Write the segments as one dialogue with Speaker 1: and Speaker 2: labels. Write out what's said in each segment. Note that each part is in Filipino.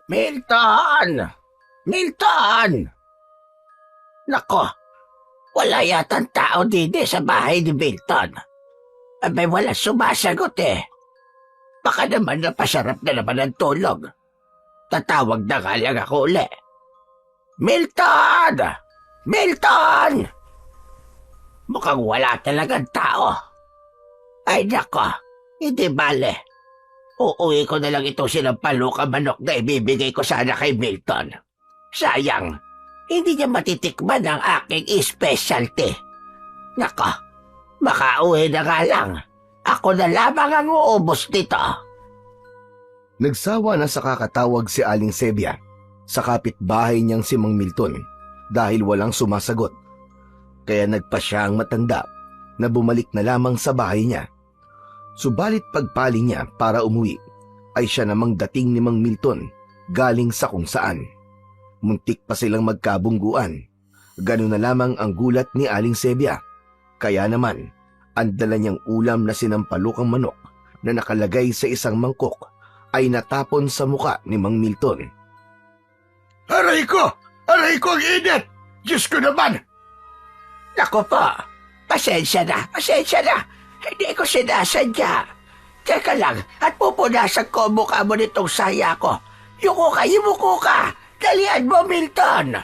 Speaker 1: Milton! Milton! Nako, wala yatang tao dito sa bahay ni Milton. Abay, wala sumasagot eh. Baka naman napasarap na naman ang tulog. Tatawag na nga lang ako uli. Milton! Milton! Mukhang wala talagang tao. Ay nako, hindi bale. Uuwi ko na lang ito sinampalukang manok na ibibigay ko sana kay Milton. Sayang, hindi niya matitikman ang aking specialty. Nako, makauwi na nga lang. Ako na lamang ang uubos nito.
Speaker 2: Nagsawa na sa kakatawag si Aling Sebia sa kapitbahay niyang si Mang Milton dahil walang sumasagot. Kaya nagpa siya ang matanda na bumalik na lamang sa bahay niya. Subalit pagpali niya para umuwi ay siya namang dating ni Mang Milton galing sa kung saan. Muntik pa silang magkabungguan. Ganun na lamang ang gulat ni Aling Sebia. Kaya naman, ang dala niyang ulam na sinampalukang manok na nakalagay sa isang mangkok ay natapon sa muka ni Mang Milton.
Speaker 3: Aray ko! Aray ko ang init! Diyos ko naman!
Speaker 1: Naku po, pasensya na. Hindi ko sinasadya. Teka lang, at pupunasan ko ang mukha mo nitong saya ko. Yumuko ka! Dalian mo, Milton!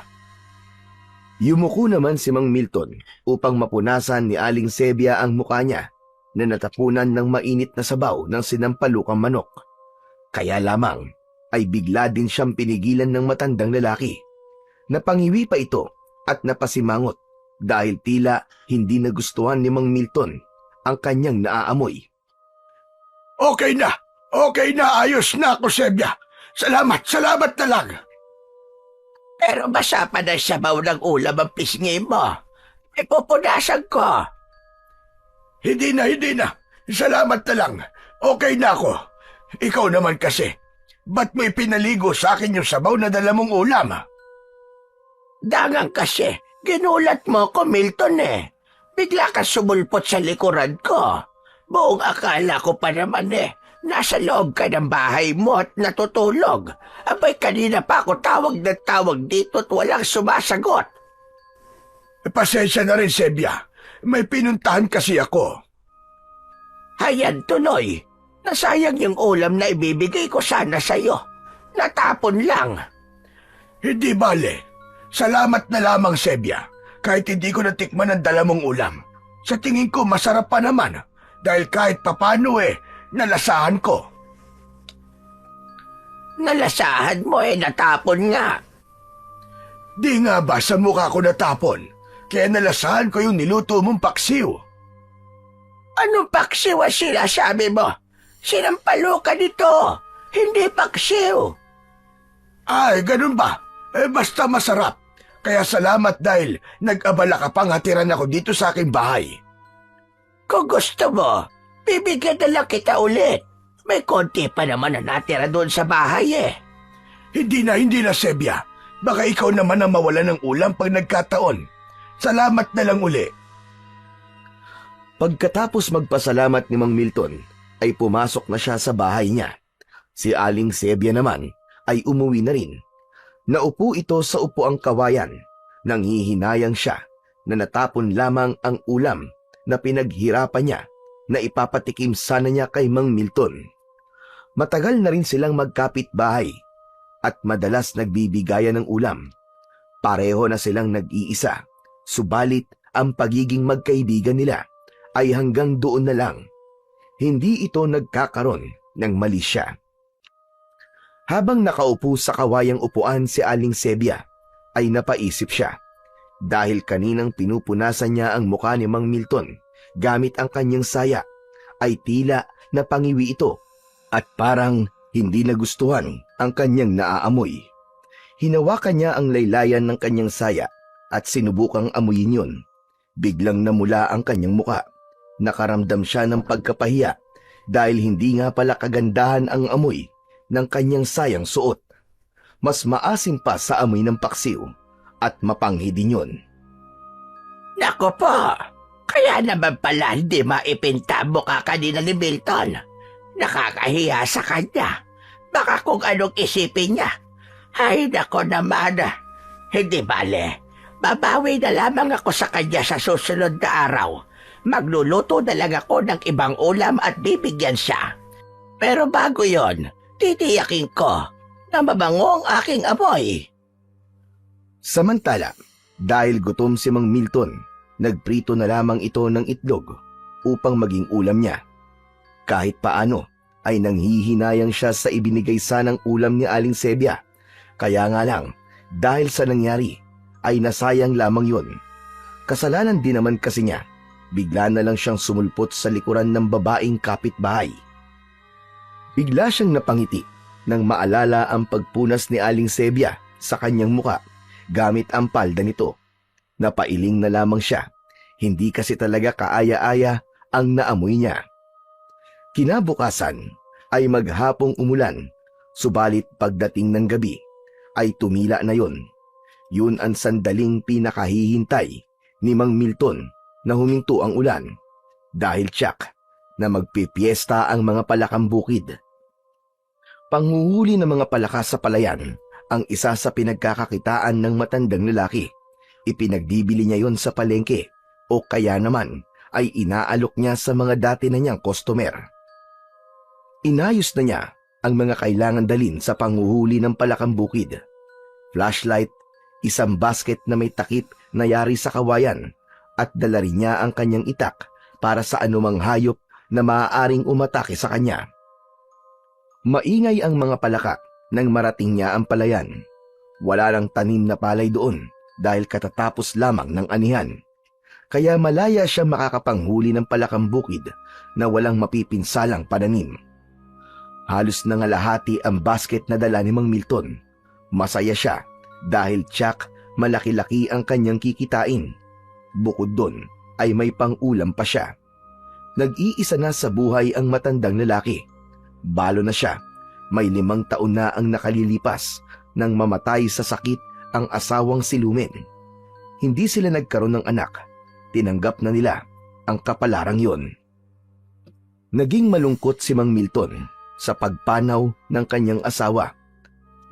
Speaker 2: Yumuko naman si Mang Milton upang mapunasan ni Aling Sebia ang mukha niya na natapunan ng mainit na sabaw ng sinampalukang manok. Kaya lamang ay bigla din siyang pinigilan ng matandang lalaki. Napangiwi pa ito at napasimangot dahil tila hindi nagustuhan ni Mang Milton ang kanyang naaamoy.
Speaker 3: Okay na! Ayos na ako, Sebia! Salamat na lang!
Speaker 1: Pero basa pa na sabaw ng ulam ang pisngi mo. Ipupunasan ko.
Speaker 3: Hindi na. Salamat na lang. Okay na ako. Ikaw naman kasi, ba't mo ipinaligo sa akin yung sabaw na dala mong ulam?
Speaker 1: Dangang kasi, ginulat mo ko, Milton eh. Bigla ka sumulpot sa likuran ko. Buong akala ko pa naman nasa loob ka ng bahay mo at natutulog. Abay, kanina pa ako tawag dito at walang sumasagot.
Speaker 3: Pasensya na rin, Sebia. May pinuntahan kasi ako.
Speaker 1: Hayan tuloy. Nasayang yung ulam na ibibigay ko sana sa'yo. Natapon lang.
Speaker 3: Hindi bale. Salamat na lamang, Sebia. Kahit hindi ko natikman ang dala mong ulam. Sa tingin ko masarap pa naman. Dahil kahit papano nalasahan ko.
Speaker 1: Nalasahan mo natapon nga.
Speaker 3: Di nga ba sa mukha ko natapon? Kaya nalasahan ko yung niluto mong paksiw.
Speaker 1: Anong paksiw ang sinasabi mo? Sinampalo ka nito. Hindi paksiw.
Speaker 3: Ay, ganun ba? Basta masarap. Kaya salamat dahil nag-abala ka pang hatiran ako dito sa aking bahay.
Speaker 1: Kung gusto mo, bibigyan na lang kita ulit. May konti pa naman na natira doon sa bahay
Speaker 3: Hindi na, Sebia. Baka ikaw naman ang mawala ng ulam pag nagkataon. Salamat na lang uli.
Speaker 2: Pagkatapos magpasalamat ni Mang Milton, ay pumasok na siya sa bahay niya. Si Aling Sebia naman ay umuwi na rin. Naupo ito sa upuang kawayan. Nanghihinayang siya na natapon lamang ang ulam na pinaghirapan niya na ipapatikim sana niya kay Mang Milton. Matagal na rin silang magkapit-bahay at madalas nagbibigayan ng ulam. Pareho na silang nag-iisa, subalit ang pagiging magkaibigan nila ay hanggang doon na lang. Hindi ito nagkakaroon ng mali siya. Habang nakaupo sa kawayang upuan si Aling Sebia, ay napaisip siya. Dahil kaninang pinupunasan niya ang mukha ni Mang Milton gamit ang kanyang saya, ay tila napangiwi ito at parang hindi nagustuhan ang kanyang naaamoy. Hinawakan niya ang laylayan ng kanyang saya at sinubukang amuyin yun. Biglang namula ang kanyang muka. Nakaramdam siya ng pagkapahiya dahil hindi nga pala kagandahan ang amoy ng kanyang sayang suot. Mas maasim pa sa amoy ng paksiw at mapanghi din yun.
Speaker 1: Naku po, kaya naman pala hindi maipinta mukha kanina ni Milton. Nakakahiya sa kanya. Baka kung anong isipin niya, Ay, nako naman. Hindi bale. Babawi na lamang ako sa kanya sa susunod na araw. Magluluto na lang ako ng ibang ulam at bibigyan siya. Pero bago yon, titiyakin ko na mabango ang aking amoy.
Speaker 2: Samantala, dahil gutom si Mang Milton, nagprito na lamang ito ng itlog upang maging ulam niya. Kahit paano ay nanghihinayang siya sa ibinigay sanang ulam ni Aling Sebia. Kaya nga lang, dahil sa nangyari, ay nasayang lamang yun. Kasalanan din naman kasi niya, bigla na lang siyang sumulpot sa likuran ng babaeng kapitbahay. Bigla siyang napangiti nang maalala ang pagpunas ni Aling Sebia sa kanyang muka gamit ang palda nito. Napailing na lamang siya, hindi kasi talaga kaaya-aya ang naamoy niya. Kinabukasan ay maghapong umulan, subalit pagdating ng gabi ay tumila na yon. Yun ang sandaling pinakahihintay ni Mang Milton na huminto ang ulan dahil tiyak na magpipiesta ang mga palakang bukid. Panghuhuli ng mga palaka sa palayan ang isa sa pinagkakakitaan ng matandang lalaki. Ipinagbibili niya yon sa palengke o kaya naman ay inaalok niya sa mga dati na niyang customer. Inayos na niya ang mga kailangan dalin sa panghuhuli ng palakang bukid. Flashlight, isang basket na may takip na yari sa kawayan at dala rin niya ang kanyang itak para sa anumang hayop na maaaring umatake sa kanya. Maingay ang mga palaka nang marating niya ang palayan. Wala lang tanim na palay doon dahil katatapos lamang ng anihan. Kaya malaya siya makakapanghuli ng palakang bukid na walang mapipinsalang pananim. Halos nangalahati ang basket na dala ni Mang Milton. Masaya siya dahil tiyak malaki-laki ang kanyang kikitain. Bukod doon ay may pang-ulam pa siya. Nag-iisa na sa buhay ang matandang lalaki. Balo na siya, may 5 taon na ang nakalilipas nang mamatay sa sakit ang asawang si Lumen. Hindi sila nagkaroon ng anak. Tinanggap na nila ang kapalarang yon. Naging malungkot si Mang Milton sa pagpanaw ng kanyang asawa.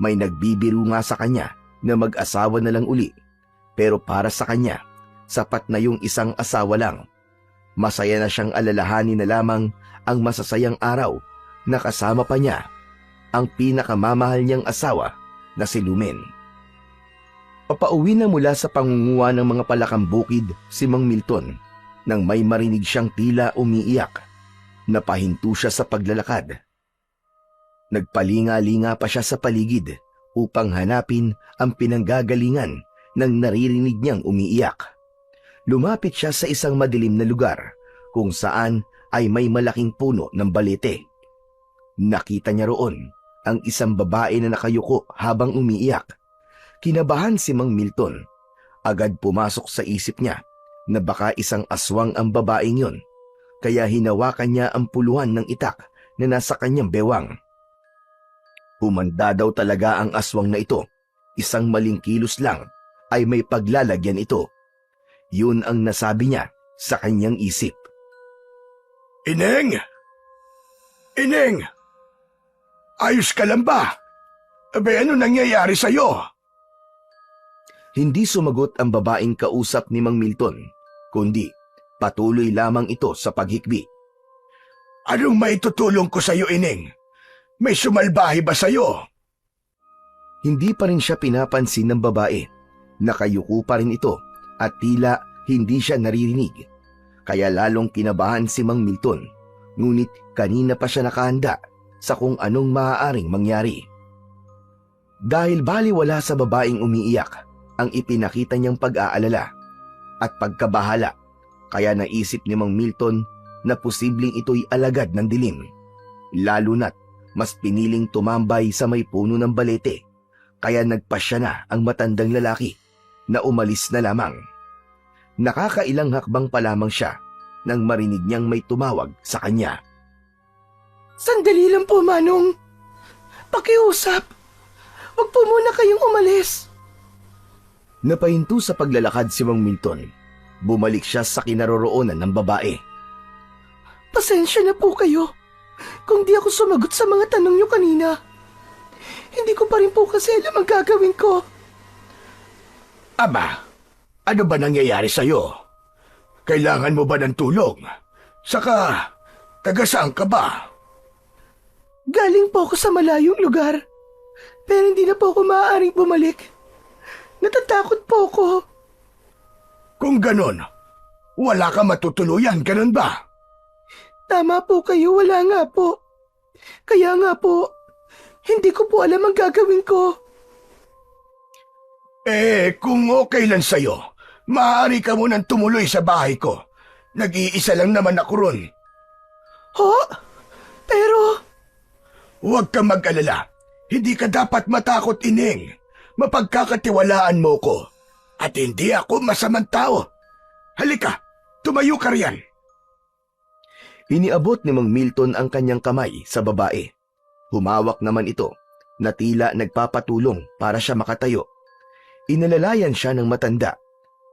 Speaker 2: May nagbibiro nga sa kanya na mag-asawa na lang uli. Pero para sa kanya, sapat na yung isang asawa lang. Masaya na siyang alalahanin na lamang ang masasayang araw na kasama pa niya ang pinakamamahal niyang asawa na si Lumen. Papauwi na mula sa pangunguha ng mga palakang bukid si Mang Milton nang may marinig siyang tila umiiyak. Napahinto siya sa paglalakad. Nagpalinga-linga pa siya sa paligid upang hanapin ang pinanggagalingan ng naririnig niyang umiiyak. Lumapit siya sa isang madilim na lugar kung saan ay may malaking puno ng balete. Nakita niya roon ang isang babae na nakayuko habang umiiyak. Kinabahan si Mang Milton. Agad pumasok sa isip niya na baka isang aswang ang babaeng yon, kaya hinawakan niya ang puluhan ng itak na nasa kanyang bewang. Humanda daw talaga ang aswang na ito. Isang maling kilos lang ay may paglalagyan ito. Yun ang nasabi niya sa kanyang isip.
Speaker 3: Ineng! Ineng! Ayos ka lang ba? Abe, ano nangyayari sa'yo?
Speaker 2: Hindi sumagot ang babaeng kausap ni Mang Milton, kundi patuloy lamang ito sa paghikbi.
Speaker 3: Anong maitutulong ko sa'yo, Ineng? May sumalbahe ba sa'yo?
Speaker 2: Hindi pa rin siya pinapansin ng babae. Nakayuko pa rin ito at tila hindi siya naririnig. Kaya lalong kinabahan si Mang Milton. Ngunit kanina pa siya nakahanda sa kung anong maaaring mangyari. Dahil baliwala sa babaeng umiiyak ang ipinakita niyang pag-aalala at pagkabahala, kaya naisip ni Mang Milton na posibleng ito'y alagad ng dilim. Lalo na't mas piniling tumambay sa may puno ng balete, kaya nagpasya na ang matandang lalaki na umalis na lamang. Nakakailang hakbang pa lamang siya nang marinig niyang may tumawag sa kanya.
Speaker 4: Sandali lang po, Manong. Pakiusap. Huwag po muna kayong umalis.
Speaker 2: Napahinto sa paglalakad si Mang Milton. Bumalik siya sa kinaroroonan ng babae.
Speaker 4: Pasensya na po kayo kung di ako sumagot sa mga tanong niyo kanina. Hindi ko pa rin po kasi alam ang gagawin ko.
Speaker 3: Aba, ano ba nangyayari sa'yo? Kailangan mo ba ng tulong? Saka, taga saan ka ba?
Speaker 4: Galing po ako sa malayong lugar. Pero hindi na po ako maaaring bumalik. Natatakot po ako.
Speaker 3: Kung ganon, wala ka matutuluyan, ganon ba?
Speaker 4: Tama po kayo, wala nga po. Kaya nga po, hindi ko po alam ang gagawin ko.
Speaker 3: Kung okay lang sa'yo, maaari ka munang tumuloy sa bahay ko. Nag-iisa lang naman ako ron.
Speaker 4: Ho? Pero,
Speaker 3: Huwag kang mag-alala. Hindi ka dapat matakot, Ining. Mapagkakatiwalaan mo ko. At hindi ako masamang tao. Halika, tumayo ka riyan.
Speaker 2: Iniabot ni Mang Milton ang kanyang kamay sa babae. Humawak naman ito na tila nagpapatulong para siya makatayo. Inalalayan siya ng matanda.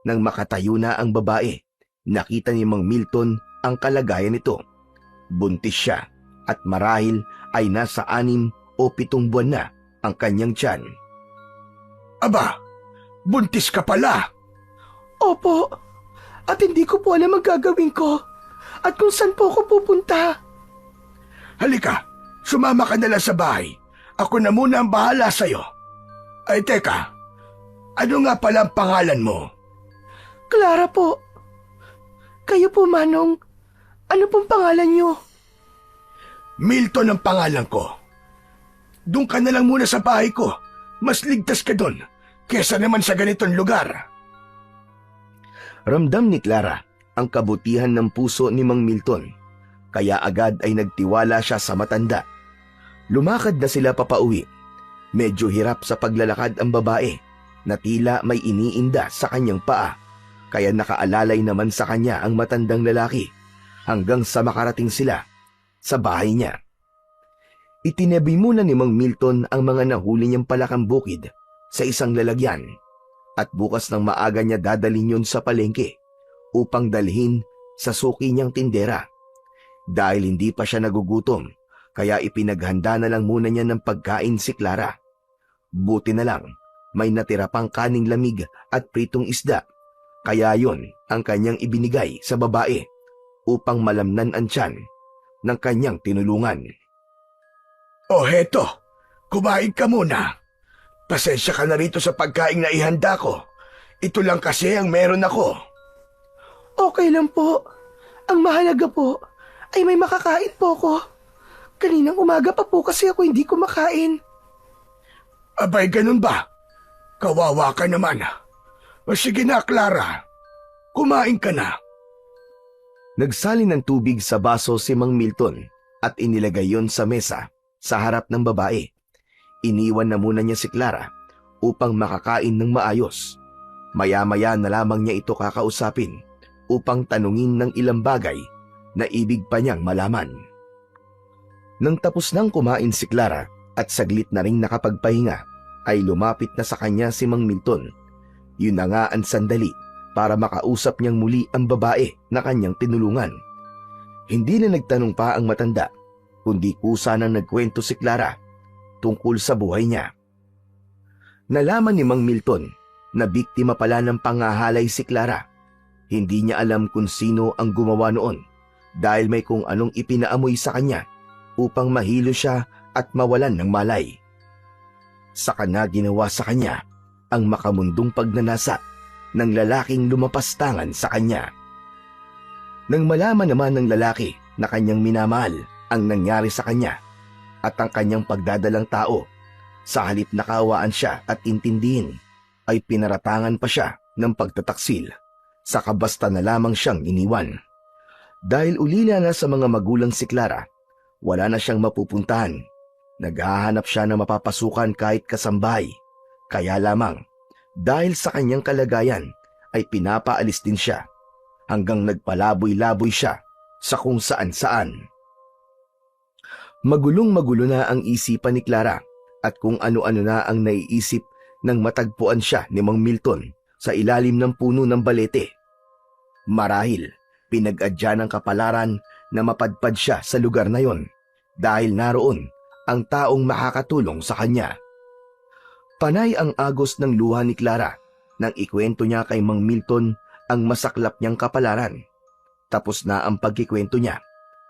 Speaker 2: Nang makatayo na ang babae, nakita ni Mang Milton ang kalagayan nito. Buntis siya at marahil ay nasa 6 o 7 buwan na ang kanyang tiyan.
Speaker 3: Aba, buntis ka pala.
Speaker 4: opo. At hindi ko po alam ang gagawin ko. At kung saan po ako pupunta.
Speaker 3: Halika, sumama ka na lang sa bahay. Ako na muna ang bahala sa'yo. Ay teka, ano nga pala ang pangalan mo?
Speaker 4: Clara po. Kayo po, Manong. Ano pong pangalan niyo?
Speaker 3: Milton ang pangalan ko. Doon ka na lang muna sa bahay ko. Mas ligtas ka doon kesa naman sa ganitong lugar.
Speaker 2: Ramdam ni Clara ang kabutihan ng puso ni Mang Milton, kaya agad ay nagtiwala siya sa matanda. Lumakad na sila papauwi. Medyo hirap sa paglalakad ang babae na tila may iniinda sa kanyang paa, kaya nakaalalay naman sa kanya ang matandang lalaki hanggang sa makarating sila sa bahay niya. Itinabi muna ni Mang Milton ang mga nahuli niyang palakang bukid sa isang lalagyan at bukas ng maaga niya dadalhin yun sa palengke upang dalhin sa suki niyang tindera. Dahil hindi pa siya nagugutom, kaya ipinaghanda na lang muna niya ng pagkain si Clara. Buti na lang, may natira pang kaning lamig at pritong isda, kaya yon ang kanyang ibinigay sa babae upang malamnan ang tiyan ng kanyang tinulungan.
Speaker 3: O heto, kumain ka muna. Pasensya ka na rito sa pagkain na ihanda ko. Ito lang kasi ang meron ako.
Speaker 4: Okay lang po. Ang mahalaga po ay may makakain po ko. Kaninang umaga pa po kasi ako hindi kumakain.
Speaker 3: Abay, ganun ba? Kawawa ka naman. O sige na, Clara. Kumain ka na.
Speaker 2: Nagsali ng tubig sa baso si Mang Milton at inilagay yon sa mesa sa harap ng babae. Iniwan na muna niya si Clara upang makakain ng maayos. Maya-maya na lamang niya ito kakausapin upang tanungin ng ilang bagay na ibig pa niyang malaman. Nang tapos nang kumain si Clara at saglit na ring nakapagpahinga, ay lumapit na sa kanya si Mang Milton. Yun na nga ang sandali para makausap niyang muli ang babae na kanyang tinulungan. Hindi na nagtanong pa ang matanda, kundi kusa nang nagkwento si Clara tungkol sa buhay niya. Nalaman ni Mang Milton na biktima pala ng pangahalay si Clara. Hindi niya alam kung sino ang gumawa noon dahil may kung anong ipinaamoy sa kanya upang mahilo siya at mawalan ng malay. Saka na ginawa sa kanya ang makamundong pagnanasa ng lalaking lumapastangan sa kanya. Nang malaman naman ng lalaki na kanyang minamahal ang nangyari sa kanya at ang kanyang pagdadalang tao, sa halip na kaawaan siya at intindihin, ay pinaratangan pa siya ng pagtataksil. Saka basta na lamang siyang iniwan. Dahil ulila na sa mga magulang si Clara, wala na siyang mapupuntahan. Naghahanap siya na mapapasukan kahit kasambahay. Kaya lamang, dahil sa kanyang kalagayan, ay pinapaalis din siya hanggang nagpalaboy-laboy siya sa kung saan-saan. Magulong-magulo na ang isipan ni Clara at kung ano-ano na ang naiisip nang matagpuan siya ni Mang Milton sa ilalim ng puno ng balete. Marahil, pinag-adya ng kapalaran na mapadpad siya sa lugar na yon dahil naroon ang taong makakatulong sa kanya. Panay ang agos ng luha ni Clara nang ikwento niya kay Mang Milton ang masaklap niyang kapalaran. Tapos na ang pagkikwento niya,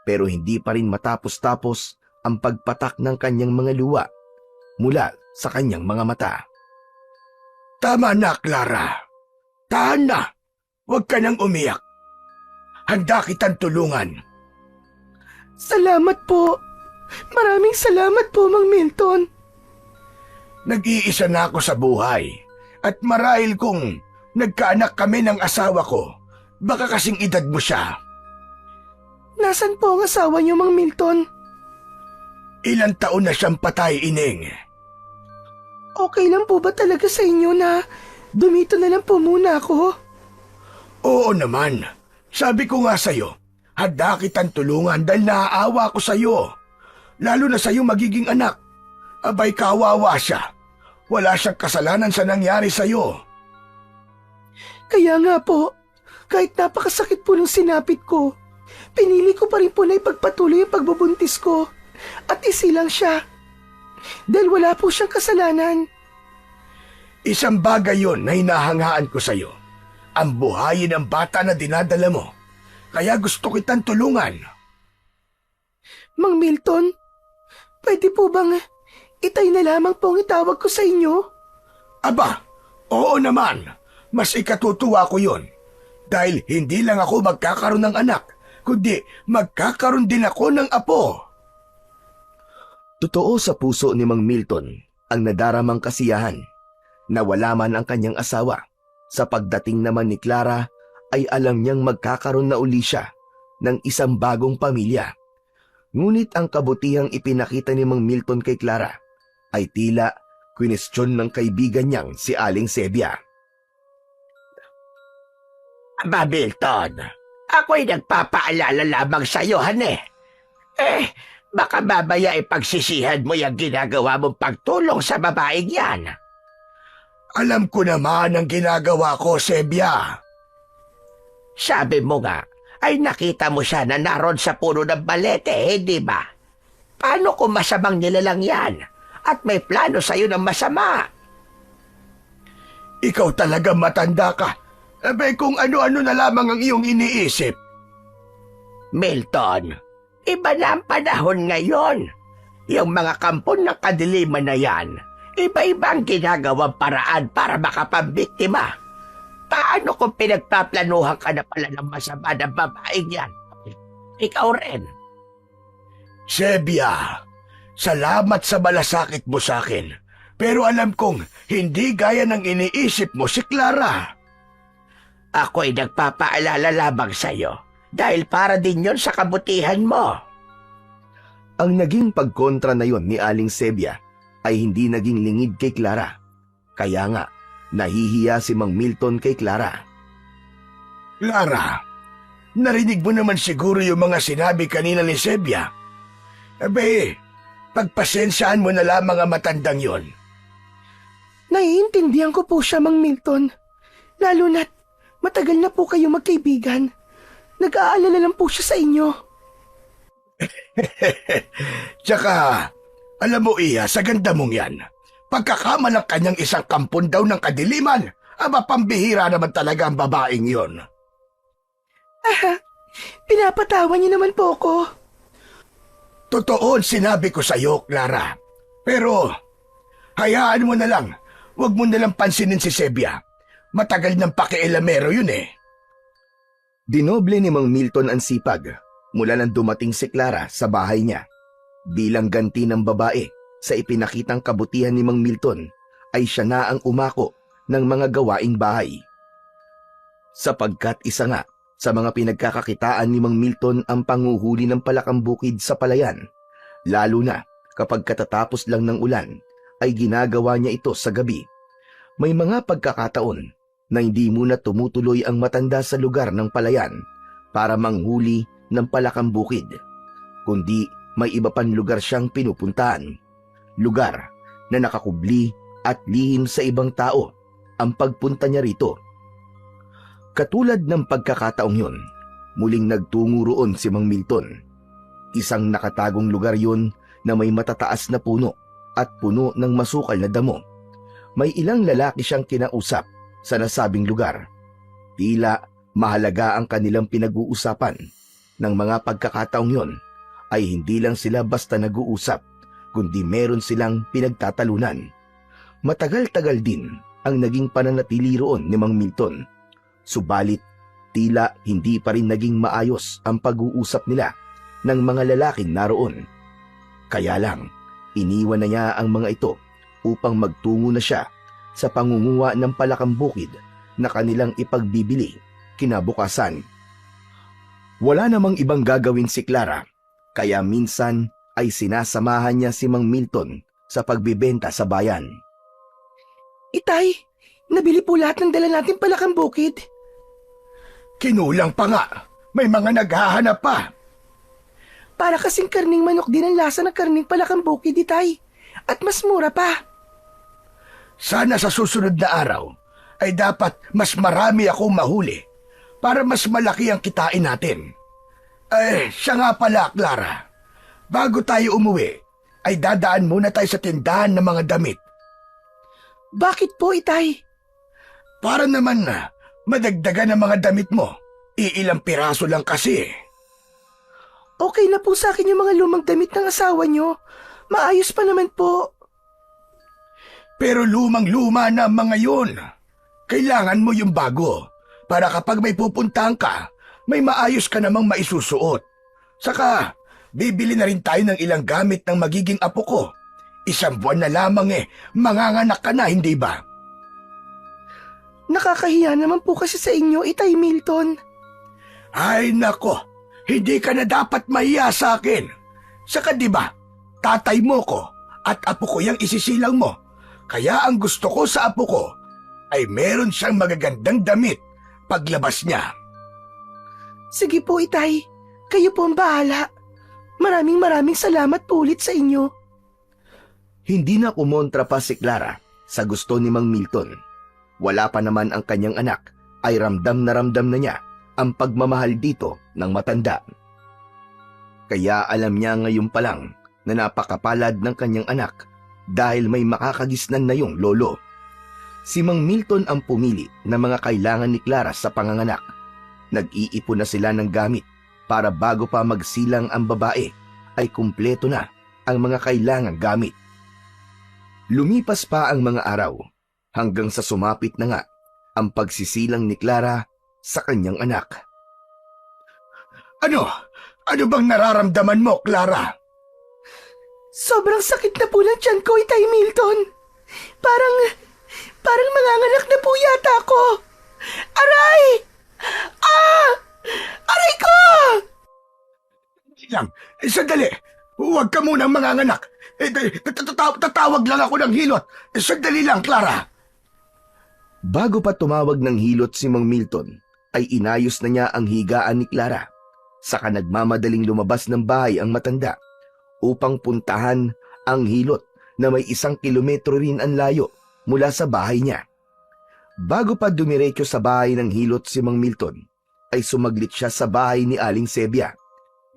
Speaker 2: pero hindi pa rin matapos-tapos ang pagpatak ng kanyang mga luha mula sa kanyang mga mata.
Speaker 3: Tama na, Clara. Tahan na. Huwag ka nang umiyak. Handa kitang tulungan.
Speaker 4: Salamat po. Maraming salamat po, Mang Milton.
Speaker 3: Nag-iisa na ako sa buhay. At marahil kung nagkaanak kami ng asawa ko, baka kasing edad mo siya.
Speaker 4: Nasaan po ang asawa niyo, Mang Milton?
Speaker 3: Ilang taon na siyang patay, Ining.
Speaker 4: Okay lang po ba talaga sa inyo na dumito na lang po muna ako?
Speaker 3: Oo naman. Sabi ko nga sa'yo, handa kitang tulungan dahil naaawa ko sa'yo. Lalo na sa'yo magiging anak. Abay, kawawa siya. Wala siyang kasalanan sa nangyari sa'yo.
Speaker 4: Kaya nga po, kahit napakasakit po ng sinapit ko, pinili ko pa rin po na ipagpatuloy ang pagbubuntis ko at isilang siya. Dahil wala po siyang kasalanan.
Speaker 3: Isang bagay yon na hinahangaan ko sa'yo. Ang buhayin ng bata na dinadala mo. Kaya gusto kitang tulungan.
Speaker 4: Mang Milton, pwede po bang itay na lamang po ang itawag ko sa inyo?
Speaker 3: Aba, oo naman. Mas ikatutuwa ko yon. Dahil hindi lang ako magkakaroon ng anak, kundi magkakaroon din ako ng apo.
Speaker 2: Totoo sa puso ni Mang Milton ang nadaramang kasiyahan. Nawala man ang kanyang asawa. Sa pagdating naman ni Clara ay alam niyang magkakaroon na uli siya ng isang bagong pamilya. Ngunit ang kabutihang ipinakita ni Mang Milton kay Clara ay tila kwinestyon ng kaibigan niyang si Aling Sebia.
Speaker 1: Aba, Milton, ako'y nagpapaalala lamang sa'yo, hane. Baka babaya ipagsisihan mo yung ginagawa mong pagtulong sa babaeng yan.
Speaker 3: Alam ko naman ang ginagawa ko, Sebia.
Speaker 1: Sabi mo nga, ay nakita mo siya na naroon sa puno ng balete, di ba? Paano kung masamang nilalang yan at may plano sa'yo ng masama?
Speaker 3: Ikaw talaga matanda ka. Abay kung ano-ano na lamang ang iyong iniisip.
Speaker 1: Milton, iba na ang panahon ngayon. Yung mga kampon ng kadiliman na yan, iba-ibang ginagawang paraan para makapambiktima. Paano kung pinagpaplanuhan ka na pala ng masama ng babaeng yan? Ikaw rin.
Speaker 3: Sebia, salamat sa malasakit mo sa akin. Pero alam kong hindi gaya ng iniisip mo si Clara.
Speaker 1: Ako'y nagpapaalala lamang sa'yo dahil para din yon sa kabutihan mo.
Speaker 2: Ang naging pagkontra na yon ni Aling Sebia ay hindi naging lingid kay Clara. Kaya nga, nahihiya si Mang Milton kay Clara.
Speaker 3: Clara, narinig mo naman siguro yung mga sinabi kanina ni Sebia. Abe, pagpasensyaan mo na lamang ang matandang yon.
Speaker 4: Naiintindihan ko po siya, Mang Milton. Lalo na't matagal na po kayo magkaibigan. Nag-aalala lang po siya sa inyo.
Speaker 3: Tsaka, alam mo iya, sa ganda mong yan, pagkakamalang kanyang isang kampon daw ng kadiliman, aba pambihira naman talaga ang babaeng yon.
Speaker 4: Pinapatawan niyo naman po ako.
Speaker 3: Totoo ang sinabi ko sa iyo, Clara. Pero, hayaan mo na lang, huwag mo na lang pansinin si Sebia. Matagal ng pakialamero yun eh.
Speaker 2: Dinoble ni Mang Milton ang sipag mula nang dumating si Clara sa bahay niya. Bilang ganti ng babae sa ipinakitang kabutihan ni Mang Milton ay siya na ang umako ng mga gawaing bahay. Sapagkat isa nga sa mga pinagkakakitaan ni Mang Milton ang panguhuli ng palakambukid sa palayan, lalo na kapag katatapos lang ng ulan ay ginagawa niya ito sa gabi. May mga pagkakataon na hindi muna tumutuloy ang matanda sa lugar ng palayan para manghuli ng palakambukid, kundi may iba pang lugar siyang pinupuntahan. Lugar na nakakubli at lihim sa ibang tao ang pagpunta niya rito. Katulad ng pagkakataong yun, muling nagtungo roon si Mang Milton. Isang nakatagong lugar yun na may matataas na puno at puno ng masukal na damo. may ilang lalaki siyang kinausap sa nasabing lugar. Tila mahalaga ang kanilang pinag-uusapan. Ng mga pagkakataong yon ay hindi lang sila basta nag-uusap, kundi meron silang pinagtatalunan. Matagal-tagal din ang naging pananatili roon ni Mang Milton. Subalit, tila hindi pa rin naging maayos ang pag-uusap nila ng mga lalaking naroon. Kaya lang, iniwan na niya ang mga ito upang magtungo na siya sa pangunguha ng palakang bukid na kanilang ipagbibili kinabukasan. Wala namang ibang gagawin si Clara, kaya minsan ay sinasamahan niya si Mang Milton sa pagbibenta sa bayan.
Speaker 4: Itay, nabili po lahat ng dala natin palakang bukid.
Speaker 3: Kinulang pa nga. May mga naghahanap pa.
Speaker 4: Para kasing karning manok din ang lasa ng karning palakang bukid, Itay. At mas mura pa.
Speaker 3: Sana sa susunod na araw ay dapat mas marami akong mahuli para mas malaki ang kitain natin. Siya nga pala, Clara. Bago tayo umuwi, ay dadaan muna tayo sa tindahan ng mga damit.
Speaker 4: Bakit po, Itay?
Speaker 3: Para naman na madagdagan ang mga damit mo. Iilang piraso lang kasi.
Speaker 4: Okay na po sa akin yung mga lumang damit ng asawa nyo. Maayos pa naman po.
Speaker 3: Pero lumang-luma na ang mga yun. Kailangan mo yung bago. Para kapag may pupuntahan ka, may maayos ka namang maisusuot. Saka, bibili na rin tayo ng ilang gamit ng magiging apo ko. 1 buwan na lamang manganganak ka na, hindi ba?
Speaker 4: Nakakahiya naman po kasi sa inyo, Itay Milton.
Speaker 3: Ay nako, hindi ka na dapat mahiya sa akin. Saka di ba, tatay mo ko at apo ko yung isisilang mo. Kaya ang gusto ko sa apo ko ay meron siyang magagandang damit paglabas niya.
Speaker 4: Sige po, Itay. Kayo po ang bahala. Maraming salamat po ulit sa inyo.
Speaker 2: Hindi na kumontra pa si Clara sa gusto ni Mang Milton. Wala pa naman ang kanyang anak ay ramdam na niya ang pagmamahal dito ng matanda. Kaya alam niya ngayon pa lang na napakapalad ng kanyang anak dahil may makakagisnan na yung lolo. Si Mang Milton ang pumili ng mga kailangan ni Clara sa panganganak. Nag-iipon na sila ng gamit para bago pa magsilang ang babae ay kumpleto na ang mga kailangang gamit. Lumipas pa ang mga araw hanggang sa sumapit na nga ang pagsisilang ni Clara sa kanyang anak.
Speaker 3: Ano? Ano bang nararamdaman mo, Clara?
Speaker 4: Sobrang sakit na po ng tiyan ko, Itay Milton. Parang manganganak na po yata ako. Aray! Aray ko!
Speaker 3: Lang, sandali. Huwag ka munang manganganak. Tatawag lang ako ng hilot. Sandali lang, Clara.
Speaker 2: Bago pa tumawag ng hilot si Mang Milton, ay inayos na niya ang higaan ni Clara. Saka nagmamadaling lumabas ng bahay ang matanda upang puntahan ang hilot na may 1 kilometro rin ang layo mula sa bahay niya. Bago pa dumiretso sa bahay ng hilot si Mang Milton, ay sumaglit siya sa bahay ni Aling Sebia.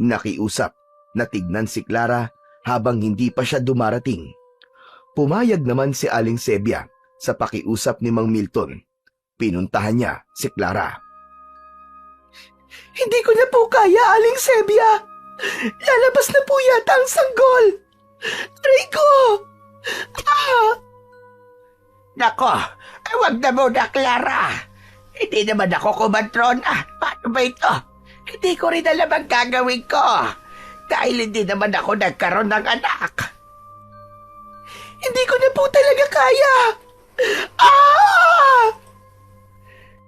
Speaker 2: Nakiusap na tignan si Clara habang hindi pa siya dumarating. Pumayag naman si Aling Sebia sa pakiusap ni Mang Milton. Pinuntahan niya si Clara.
Speaker 4: Hindi ko na po kaya, Aling Sebia. Lalabas na po yata ang sanggol. Aray ko!
Speaker 1: Nako, wag na muna, Clara. Hindi naman ako kumatrona. Paano ba ito? Hindi ko rin alam ang gagawin ko. Dahil hindi naman ako nagkaroon ng anak.
Speaker 4: Hindi ko na po talaga kaya.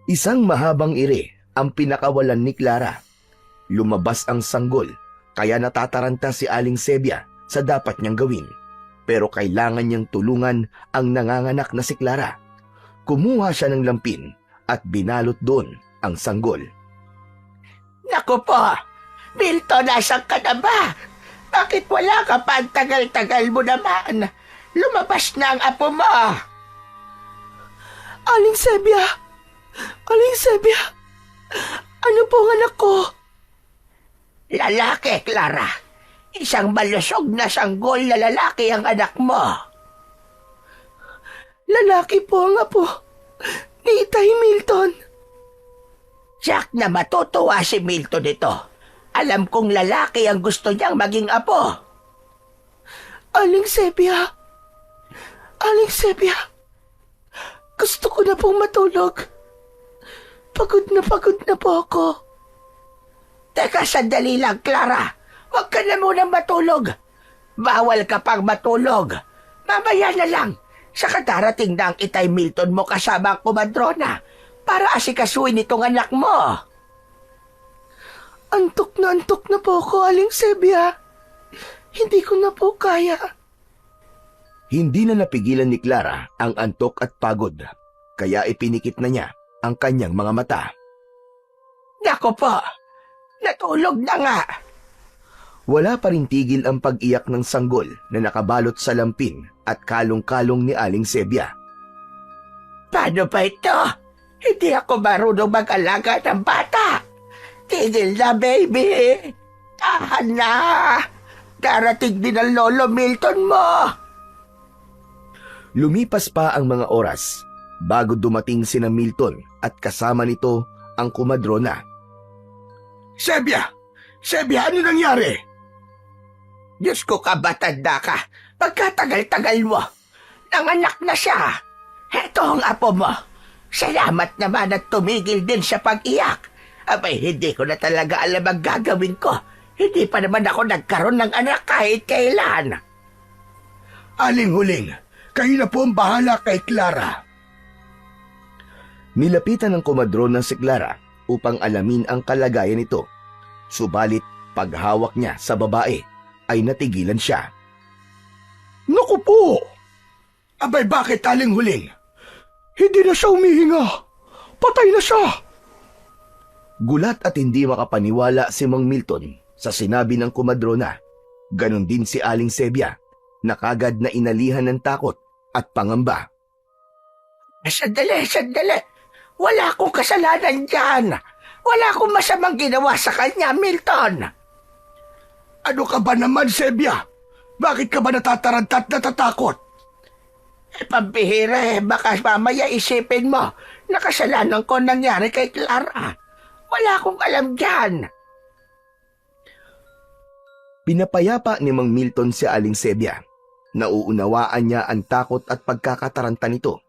Speaker 2: Isang mahabang ire ang pinakawalan ni Clara. Lumabas ang sanggol, kaya natataranta si Aling Sebia sa dapat niyang gawin. Pero kailangan niyang tulungan ang nanganganak na si Clara. Kumuha siya ng lampin at binalot doon ang sanggol.
Speaker 1: Naku po, Milton, nasan ka na ba? Bakit wala ka pa? Ang tagal-tagal mo naman. Lumabas na ang apo mo.
Speaker 4: Aling Sebia! Aling Sebia! Ano po ang anak ko?
Speaker 1: Lalaki, Clara. Isang malusog na sanggol na lalaki ang anak mo.
Speaker 4: Lalaki po ang apo ni Itay Milton.
Speaker 1: Jack na matutuwa si Milton nito. Alam kong lalaki ang gusto niyang maging apo.
Speaker 4: Aling Sebia. Aling Sebia. Gusto ko na pong matulog. Pagod na po ako.
Speaker 1: Teka, sandali lang, Clara. Huwag ka na munang matulog. Bawal ka pang matulog. Mamaya na lang. Saka darating na ang Itay Milton mo kasama ang kumadrona para asikasuin itong anak mo.
Speaker 4: Antok na po ako, Aling Sebia. Hindi ko na po kaya.
Speaker 2: Hindi na napigilan ni Clara ang antok at pagod, kaya ipinikit na niya ang kanyang mga mata.
Speaker 1: Nako po, natulog na nga.
Speaker 2: Wala pa rin tigil ang pag-iyak ng sanggol na nakabalot sa lampin at kalong-kalong ni Aling Sebia.
Speaker 1: Paano ba ito? Hindi ako marunong mag-alaga ng bata. Tigil na, baby. Tahan na. Darating din ang lolo Milton mo.
Speaker 2: Lumipas pa ang mga oras bago dumating sina Milton at kasama nito ang kumadrona.
Speaker 3: Sebia! Sebia, ano nangyari?
Speaker 1: Diyos ko, kabatanda ka. Pagkatagal-tagal mo. Nanganak na siya. Heto ang apo mo. Salamat naman at tumigil din sa pag-iyak. Abay, hindi ko na talaga alam ang gagawin ko. Hindi pa naman ako nagkaroon ng anak kahit kailan.
Speaker 3: Aling Huling, kayo na po ang bahala kay Clara.
Speaker 2: Nilapitan ng kumadrona si Clara upang alamin ang kalagayan nito. Subalit paghawak niya sa babae ay natigilan siya.
Speaker 3: Naku po! Abay, bakit, Aling Huling? Hindi na siya humihinga. Patay na siya.
Speaker 2: Gulat at hindi makapaniwala si Mang Milton sa sinabi ng kumadrona. Ganon din si Aling Sebia na kagad na inalihan ng takot at pangamba.
Speaker 1: Sandali. Wala akong kasalanan dyan. Wala akong masamang ginawa sa kanya, Milton.
Speaker 3: Ano ka ba naman, Sebia? Bakit ka ba natatarantat na natatakot?
Speaker 1: Pambihira baka mamaya isipin mo na kasalanan ko nangyari kay Clara. Wala akong alam dyan.
Speaker 2: Pinapayapa ni Mang Milton si Aling Sebia. Nauunawaan niya ang takot at pagkakataranta nito.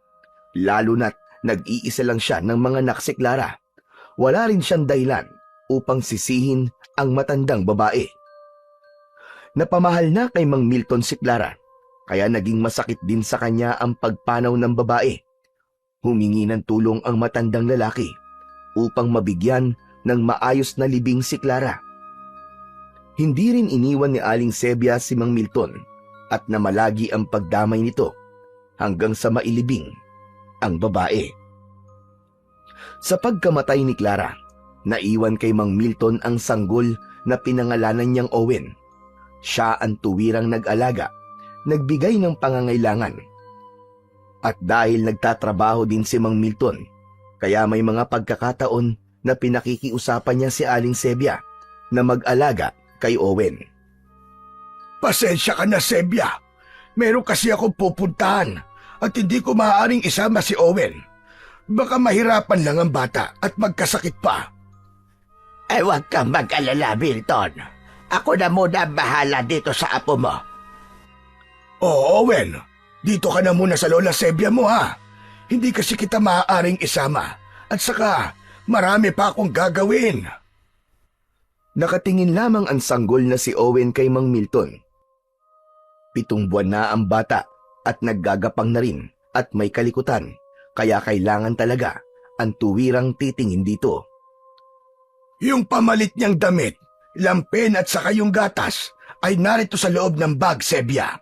Speaker 2: Lalo na't nag-iisa lang siya ng mga anak si Clara. Wala rin siyang dahilan upang sisihin ang matandang babae. Napamahal na kay Mang Milton si Clara, kaya naging masakit din sa kanya ang pagpanaw ng babae. Humingi ng tulong ang matandang lalaki upang mabigyan ng maayos na libing si Clara. Hindi rin iniwan ni Aling Sebia si Mang Milton at namalagi ang pagdamay nito hanggang sa mailibing ang babae. Sa pagkamatay ni Clara, naiwan kay Mang Milton ang sanggol na pinangalanan niyang Owen. Siya ang tuwirang nag-alaga, nagbigay ng pangangailangan. At dahil nagtatrabaho din si Mang Milton, kaya may mga pagkakataon na pinakikiusapan niya si Aling Sebia na mag-alaga kay Owen.
Speaker 3: Pasensya ka na, Sebia. Meron kasi akong pupuntahan at hindi ko maaaring isama si Owen. Baka mahirapan lang ang bata at magkasakit pa.
Speaker 1: Ay, huwag kang mag-alala, Milton. Ako na muna bahala dito sa apo mo.
Speaker 3: Oo, Owen. Dito ka na muna sa lola Sebia mo, ha? Hindi kasi kita maaaring isama. At saka, marami pa akong gagawin.
Speaker 2: Nakatingin lamang ang sanggol na si Owen kay Mang Milton. 7 buwan na ang bata at naggagapang na rin at may kalikutan, kaya kailangan talaga ang tuwirang titingin dito.
Speaker 3: Yung pamalit niyang damit, lampin at saka yung gatas ay narito sa loob ng bag, Sebia.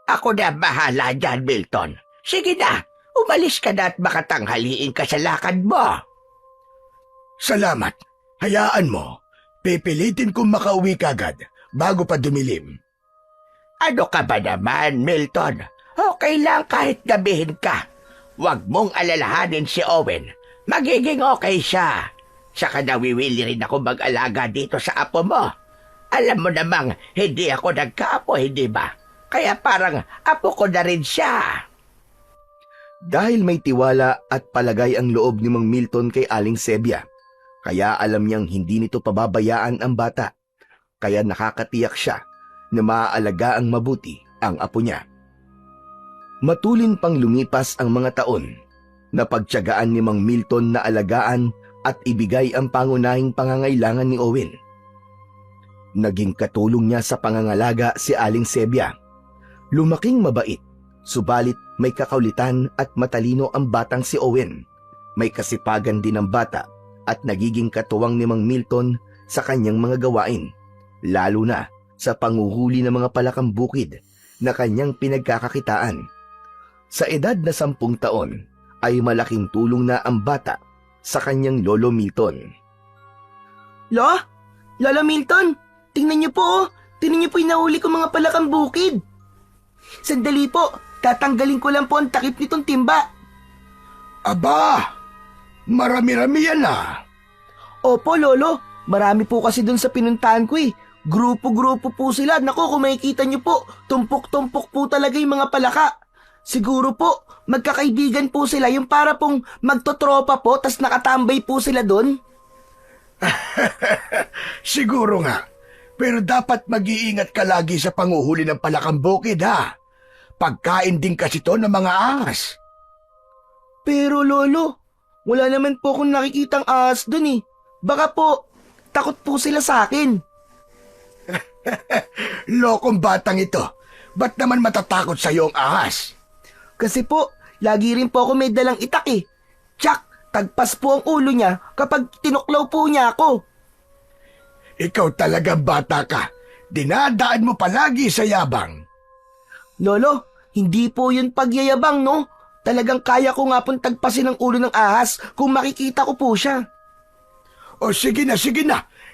Speaker 1: Ako na bahala dyan, Milton. Sige na, umalis ka na at makatanghaliin ka sa lakad mo.
Speaker 3: Salamat. Hayaan mo. Pipilitin kong makauwi kagad bago pa dumilim.
Speaker 1: Ano ka ba naman, Milton? Okay lang kahit gabihin ka. Huwag mong alalahanin si Owen. Magiging okay siya. Saka nawiwili rin ako mag-alaga dito sa apo mo. Alam mo namang hindi ako nagkaapo, hindi ba? Kaya parang apo ko na rin siya.
Speaker 2: Dahil may tiwala at palagay ang loob ni Mang Milton kay Aling Sebia, kaya alam niyang hindi nito pababayaan ang bata, kaya nakakatiyak siya na maaalagaan mabuti ang apo niya. Matulin pang lumipas ang mga taon, napagtiyagaan ni Mang Milton na alagaan at ibigay ang pangunahing pangangailangan ni Owen. Naging katulong niya sa pangangalaga si Aling Sebia. Lumaking mabait, subalit may kakaulitan at matalino ang batang si Owen. May kasipagan din ang bata at nagiging katuwang ni Mang Milton sa kanyang mga gawain, lalo na sa panguhuli ng mga palakang bukid na kanyang pinagkakakitaan. Sa edad na 10 taon ay malaking tulong na ang bata sa kanyang Lolo Milton.
Speaker 4: Lolo Milton, tingnan niyo po oh. Tingnan niyo po yung nahuli kong mga palakang bukid. Sandali po, tatanggalin ko lang po ang takip nitong timba.
Speaker 3: Aba, marami-rami yan ah.
Speaker 4: Opo, Lolo. Marami po kasi dun sa pinuntahan ko eh. Grupo-grupo po sila. Naku, kung makikita niyo po, tumpok-tumpok po talaga yung mga palaka. Siguro po, magkakaibigan po sila yung para pong magtotropa po tas nakatambay po sila dun.
Speaker 3: Siguro nga. Pero dapat mag-iingat ka lagi sa panguhuli ng palakang bukid ha. Pagkain din kasi to ng mga ahas.
Speaker 4: Pero Lolo, wala naman po akong nakikitang ahas dun eh. Baka po, takot po sila sa akin.
Speaker 3: Lokong batang ito. Ba't naman matatakot sa ang ahas?
Speaker 4: Kasi po, lagi rin po ako may dalang itak eh. Tsak, tagpas po ang ulo niya kapag tinuklaw po niya ako.
Speaker 3: Ikaw talagang bata ka. Dinadaan mo palagi sa yabang.
Speaker 4: Lolo, hindi po yun pagyayabang no. Talagang kaya ko nga pong tagpasin ang ulo ng ahas kung makikita ko po siya.
Speaker 3: O sige na.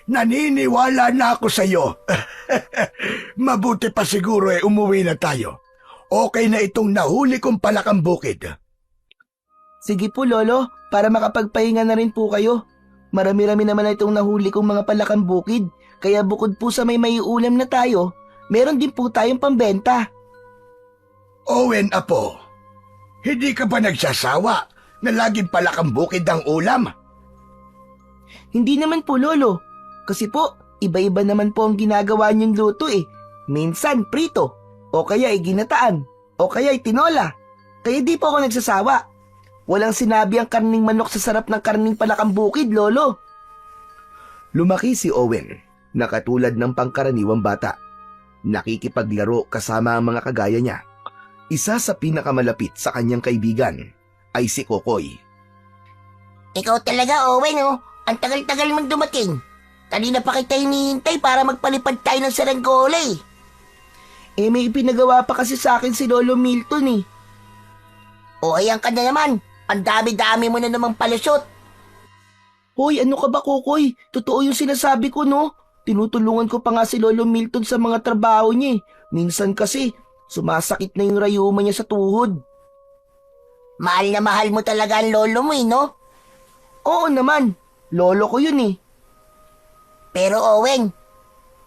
Speaker 3: Naniniwala na ako sa iyo. Mabuti pa siguro umuwi na tayo. Okay na itong nahuli kong palakang bukid.
Speaker 4: Sige po Lolo, para makapagpahinga na rin po kayo. Marami-rami naman na itong nahuli kong mga palakang bukid. Kaya bukod po sa may maiulam na tayo, meron din po tayong pambenta.
Speaker 3: Owen, apo, hindi ka ba nagsasawa na laging palakang bukid ang ulam?
Speaker 4: Hindi naman po Lolo. Kasi po, iba-iba naman po ang ginagawa niyong luto eh. Minsan prito, o kaya ginataan, o kaya tinola. Kaya di po ako nagsasawa. Walang sinabi ang karning manok sa sarap ng karning palakang bukid, Lolo.
Speaker 2: Lumaki si Owen na katulad ng pangkaraniwang bata. Nakikipaglaro kasama ang mga kagaya niya. Isa sa pinakamalapit sa kanyang kaibigan ay si Kokoy.
Speaker 1: Ikaw talaga, Owen, oh. Ang tagal-tagal mong dumating. Kanina pa kita hinihintay para magpalipad tayo ng saranggola eh.
Speaker 4: Eh may ipinagawa pa kasi sa akin si Lolo Milton eh.
Speaker 1: O ayan ka na naman. Ang dami-dami mo na namang palusot.
Speaker 4: Hoy, ano ka ba, Kokoy? Totoo yung sinasabi ko, no? Tinutulungan ko pa nga si Lolo Milton sa mga trabaho niya eh. Minsan kasi, sumasakit na yung rayuma niya sa tuhod.
Speaker 1: Mahal na mahal mo talaga ang lolo mo eh, no?
Speaker 4: Oo naman, lolo ko yun eh.
Speaker 1: Pero Owen,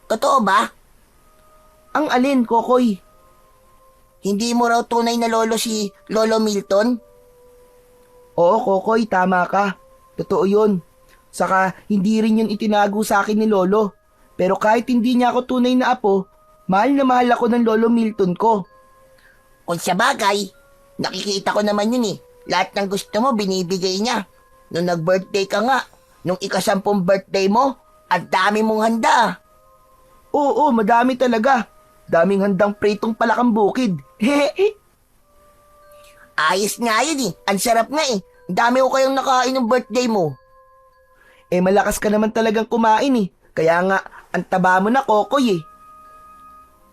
Speaker 1: totoo ba?
Speaker 4: Ang alin, Kokoy?
Speaker 1: Hindi mo raw tunay na lolo si Lolo Milton?
Speaker 4: Oo, Kokoy, tama ka. Totoo yun. Saka, hindi rin yun itinago sa akin ni Lolo. Pero kahit hindi niya ako tunay na apo, mahal na mahal ako ng Lolo Milton ko.
Speaker 1: Kung sa bagay, nakikita ko naman yun eh. Lahat ng gusto mo, binibigay niya. Nung nag-birthday ka nga, nung ika-10 birthday mo, ang dami mong handa.
Speaker 4: Oo, madami talaga. Daming handang pritong palakang bukid.
Speaker 1: Ayos nga yun eh. Ang sarap nga eh. Ang dami ko kayong nakain ng birthday mo.
Speaker 4: Eh malakas ka naman talagang kumain eh. Kaya nga, ang taba mo na, Kokoy eh.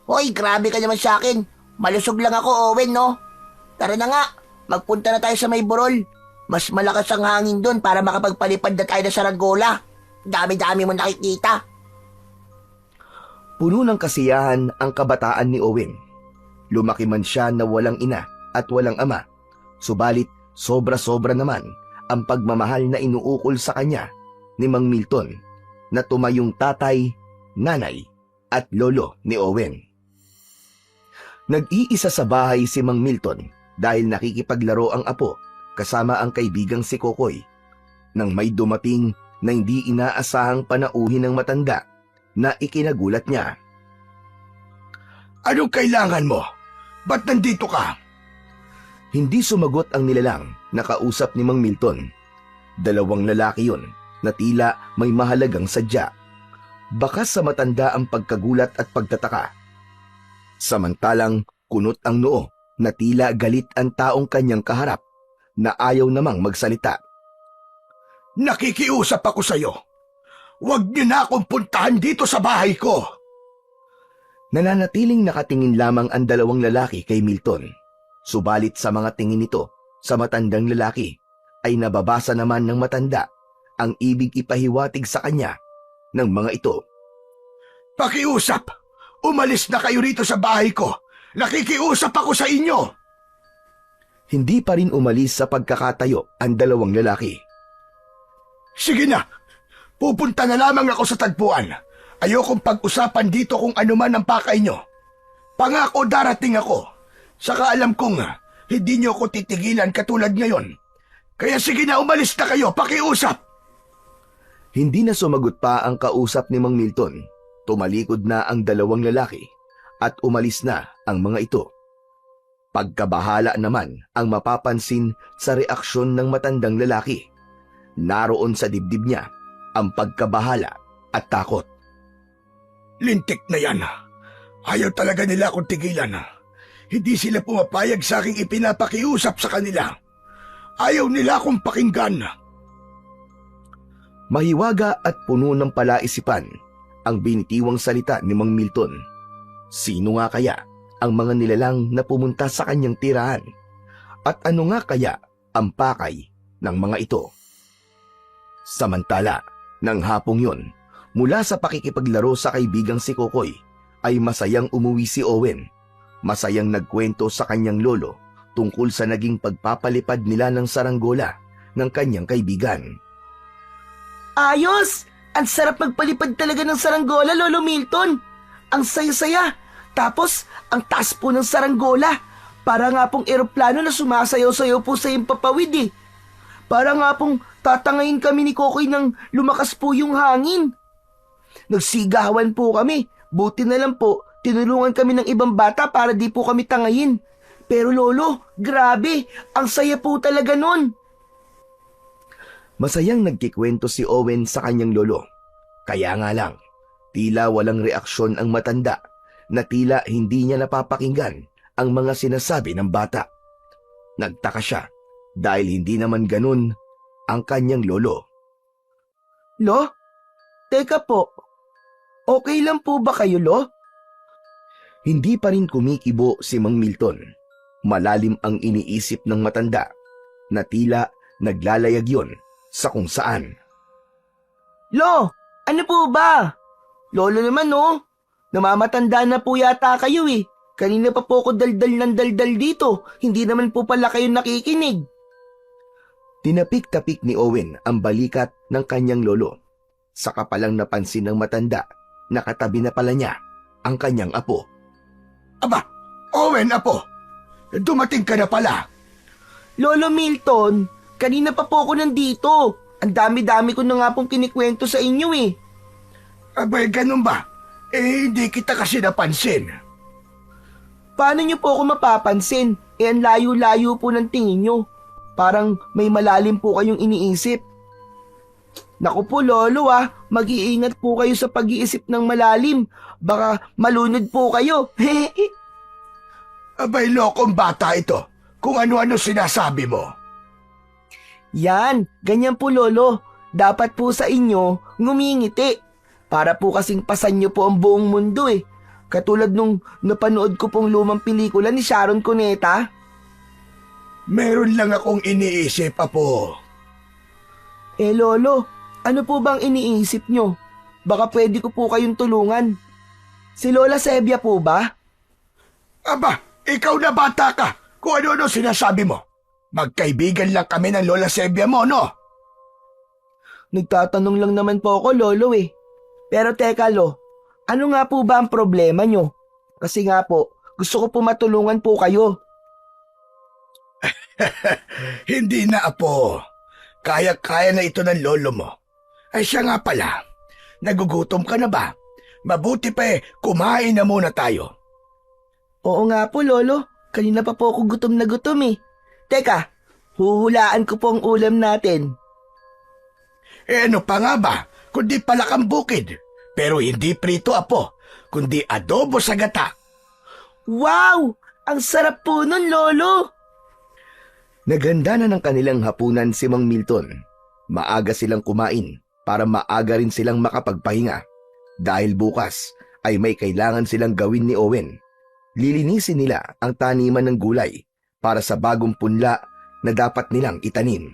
Speaker 1: Hoy, grabe ka naman sa akin. Malusog lang ako, Owen, no? Tara na nga, magpunta na tayo sa may burol. Mas malakas ang hangin doon para makapagpalipad na tayo na saranggola. Dami-dami mo nakikita.
Speaker 2: Puno ng kasiyahan ang kabataan ni Owen. Lumaki man siya na walang ina at walang ama. Subalit, sobra-sobra naman ang pagmamahal na inuukol sa kanya ni Mang Milton na tumayong tatay, nanay at lolo ni Owen. Nag-iisa sa bahay si Mang Milton dahil nakikipaglaro ang apo kasama ang kaibigang si Kokoy. Nang may dumating na hindi inaasahang panauhin ng matanda na ikinagulat niya.
Speaker 3: Anong kailangan mo? Ba't nandito ka?
Speaker 2: Hindi sumagot ang nilalang na kausap ni Mang Milton. Dalawang lalaki yon na tila may mahalagang sadya. Baka sa matanda ang pagkagulat at pagtataka. Samantalang kunot ang noo na tila galit ang taong kanyang kaharap na ayaw namang magsalita.
Speaker 3: Nakikiusap ako sa'yo. Huwag niyo na akong puntahan dito sa bahay ko.
Speaker 2: Nananatiling nakatingin lamang ang dalawang lalaki kay Milton. Subalit sa mga tingin nito sa matandang lalaki ay nababasa naman ng matanda ang ibig ipahiwatig sa kanya ng mga ito.
Speaker 3: Pakiusap! Umalis na kayo rito sa bahay ko. Nakikiusap ako sa inyo.
Speaker 2: Hindi pa rin umalis sa pagkakatayo ang dalawang lalaki.
Speaker 3: Sige na. Pupunta na lamang ako sa tagpuan. Ayokong pag-usapan dito kung ano man ang pakay nyo. Pangako darating ako. Saka alam kong hindi nyo ako titigilan katulad ngayon. Kaya sige na, umalis na kayo. Pakiusap!
Speaker 2: Hindi na sumagot pa ang kausap ni Mang Milton. Tumalikod na ang dalawang lalaki at umalis na ang mga ito. Pagkabahala naman ang mapapansin sa reaksyon ng matandang lalaki. Naroon sa dibdib niya ang pagkabahala at takot.
Speaker 3: Lintik na yan. Ayaw talaga nila akong tigilan. Hindi sila pumapayag sa aking ipinapakiusap sa kanila. Ayaw nila akong pakinggan.
Speaker 2: Mahiwaga at puno ng palaisipan ang binitiwang salita ni Mang Milton. Sino nga kaya ang mga nilalang na pumunta sa kanyang tirahan? At ano nga kaya ang pakay ng mga ito? Samantala, ng hapong yon, mula sa pakikipaglaro sa kaibigang si Kokoy, ay masayang umuwi si Owen. Masayang nagkwento sa kanyang lolo tungkol sa naging pagpapalipad nila ng saranggola ng kanyang kaibigan.
Speaker 4: Ayos! Ang sarap magpalipad talaga ng saranggola, Lolo Milton. Ang saya-saya. Tapos, ang taas po ng saranggola. Para nga pong eroplano na sumasayaw-sayaw po sa impapawid eh. Para nga pong tatangayin kami ni Kokoy nang lumakas po yung hangin. Nagsigawan po kami. Buti na lang po, tinulungan kami ng ibang bata para di po kami tangayin. Pero Lolo, grabe, ang saya po talaga nun.
Speaker 2: Masayang nagkikwento si Owen sa kanyang lolo. Kaya nga lang, tila walang reaksyon ang matanda na tila hindi niya napapakinggan ang mga sinasabi ng bata. Nagtaka siya dahil hindi naman ganun ang kanyang lolo.
Speaker 4: Lo? Teka po, okay lang po ba kayo, Lo?
Speaker 2: Hindi pa rin kumikibo si Mang Milton. Malalim ang iniisip ng matanda na tila naglalayag yon sa kung saan.
Speaker 4: Lo, ano po ba? Lolo naman no, namamatanda na po yata kayo eh. Kanina pa po ako daldal ng daldal dito, hindi naman po pala kayo nakikinig.
Speaker 2: Tinapik-tapik ni Owen ang balikat ng kanyang lolo. Saka palang napansin ng matanda na katabi na pala niya ang kanyang apo.
Speaker 3: Aba, Owen, apo. Dumating ka na pala.
Speaker 4: Lolo Milton, kanina pa po ako nandito. Ang dami-dami ko na nga pong kinikwento sa inyo eh.
Speaker 3: Abay, ganun ba? Hindi kita kasi napansin.
Speaker 4: Paano niyo po ako mapapansin? Ang layo-layo po ng tingin niyo. Parang may malalim po kayong iniisip. Naku po Lolo mag-iingat po kayo sa pag-iisip ng malalim. Baka malunod po kayo.
Speaker 3: Abay, lokong bata ito. Kung ano-ano sinasabi mo.
Speaker 4: Yan, ganyan po Lolo. Dapat po sa inyo ngumingiti. Para po kasing pasan niyo po ang buong mundo eh. Katulad nung napanood ko pong lumang pelikula ni Sharon Cuneta.
Speaker 3: Meron lang akong iniisip, apo.
Speaker 4: Lolo, ano po bang iniisip nyo? Baka pwede ko po kayong tulungan. Si Lola Sebia po ba?
Speaker 3: Aba, ikaw na bata ka. Kung ano-ano sinasabi mo. Magkaibigan lang kami ng Lola Sebia mo, no?
Speaker 4: Nagtatanong lang naman po ako, Lolo eh. Pero teka, Lo, ano nga po ba ang problema nyo? Kasi nga po, gusto ko po matulungan po kayo.
Speaker 3: Hindi na, apo. Kaya-kaya na ito ng lolo mo. Ay siya nga pala, nagugutom ka na ba? Mabuti pa kumain na muna tayo.
Speaker 4: Oo nga po, Lolo. Kanina pa po ako gutom na gutom eh. Teka, huhulaan ko po ang ulam natin.
Speaker 3: Ano pa nga ba, kundi palakang bukid. Pero hindi prito, apo, kundi adobo sa gata.
Speaker 4: Wow! Ang sarap po nun, Lolo!
Speaker 2: Naghanda na ng kanilang hapunan si Mang Milton. Maaga silang kumain para maaga rin silang makapagpahinga. Dahil bukas ay may kailangan silang gawin ni Owen. Lilinisin nila ang taniman ng gulay para sa bagong punla na dapat nilang itanim.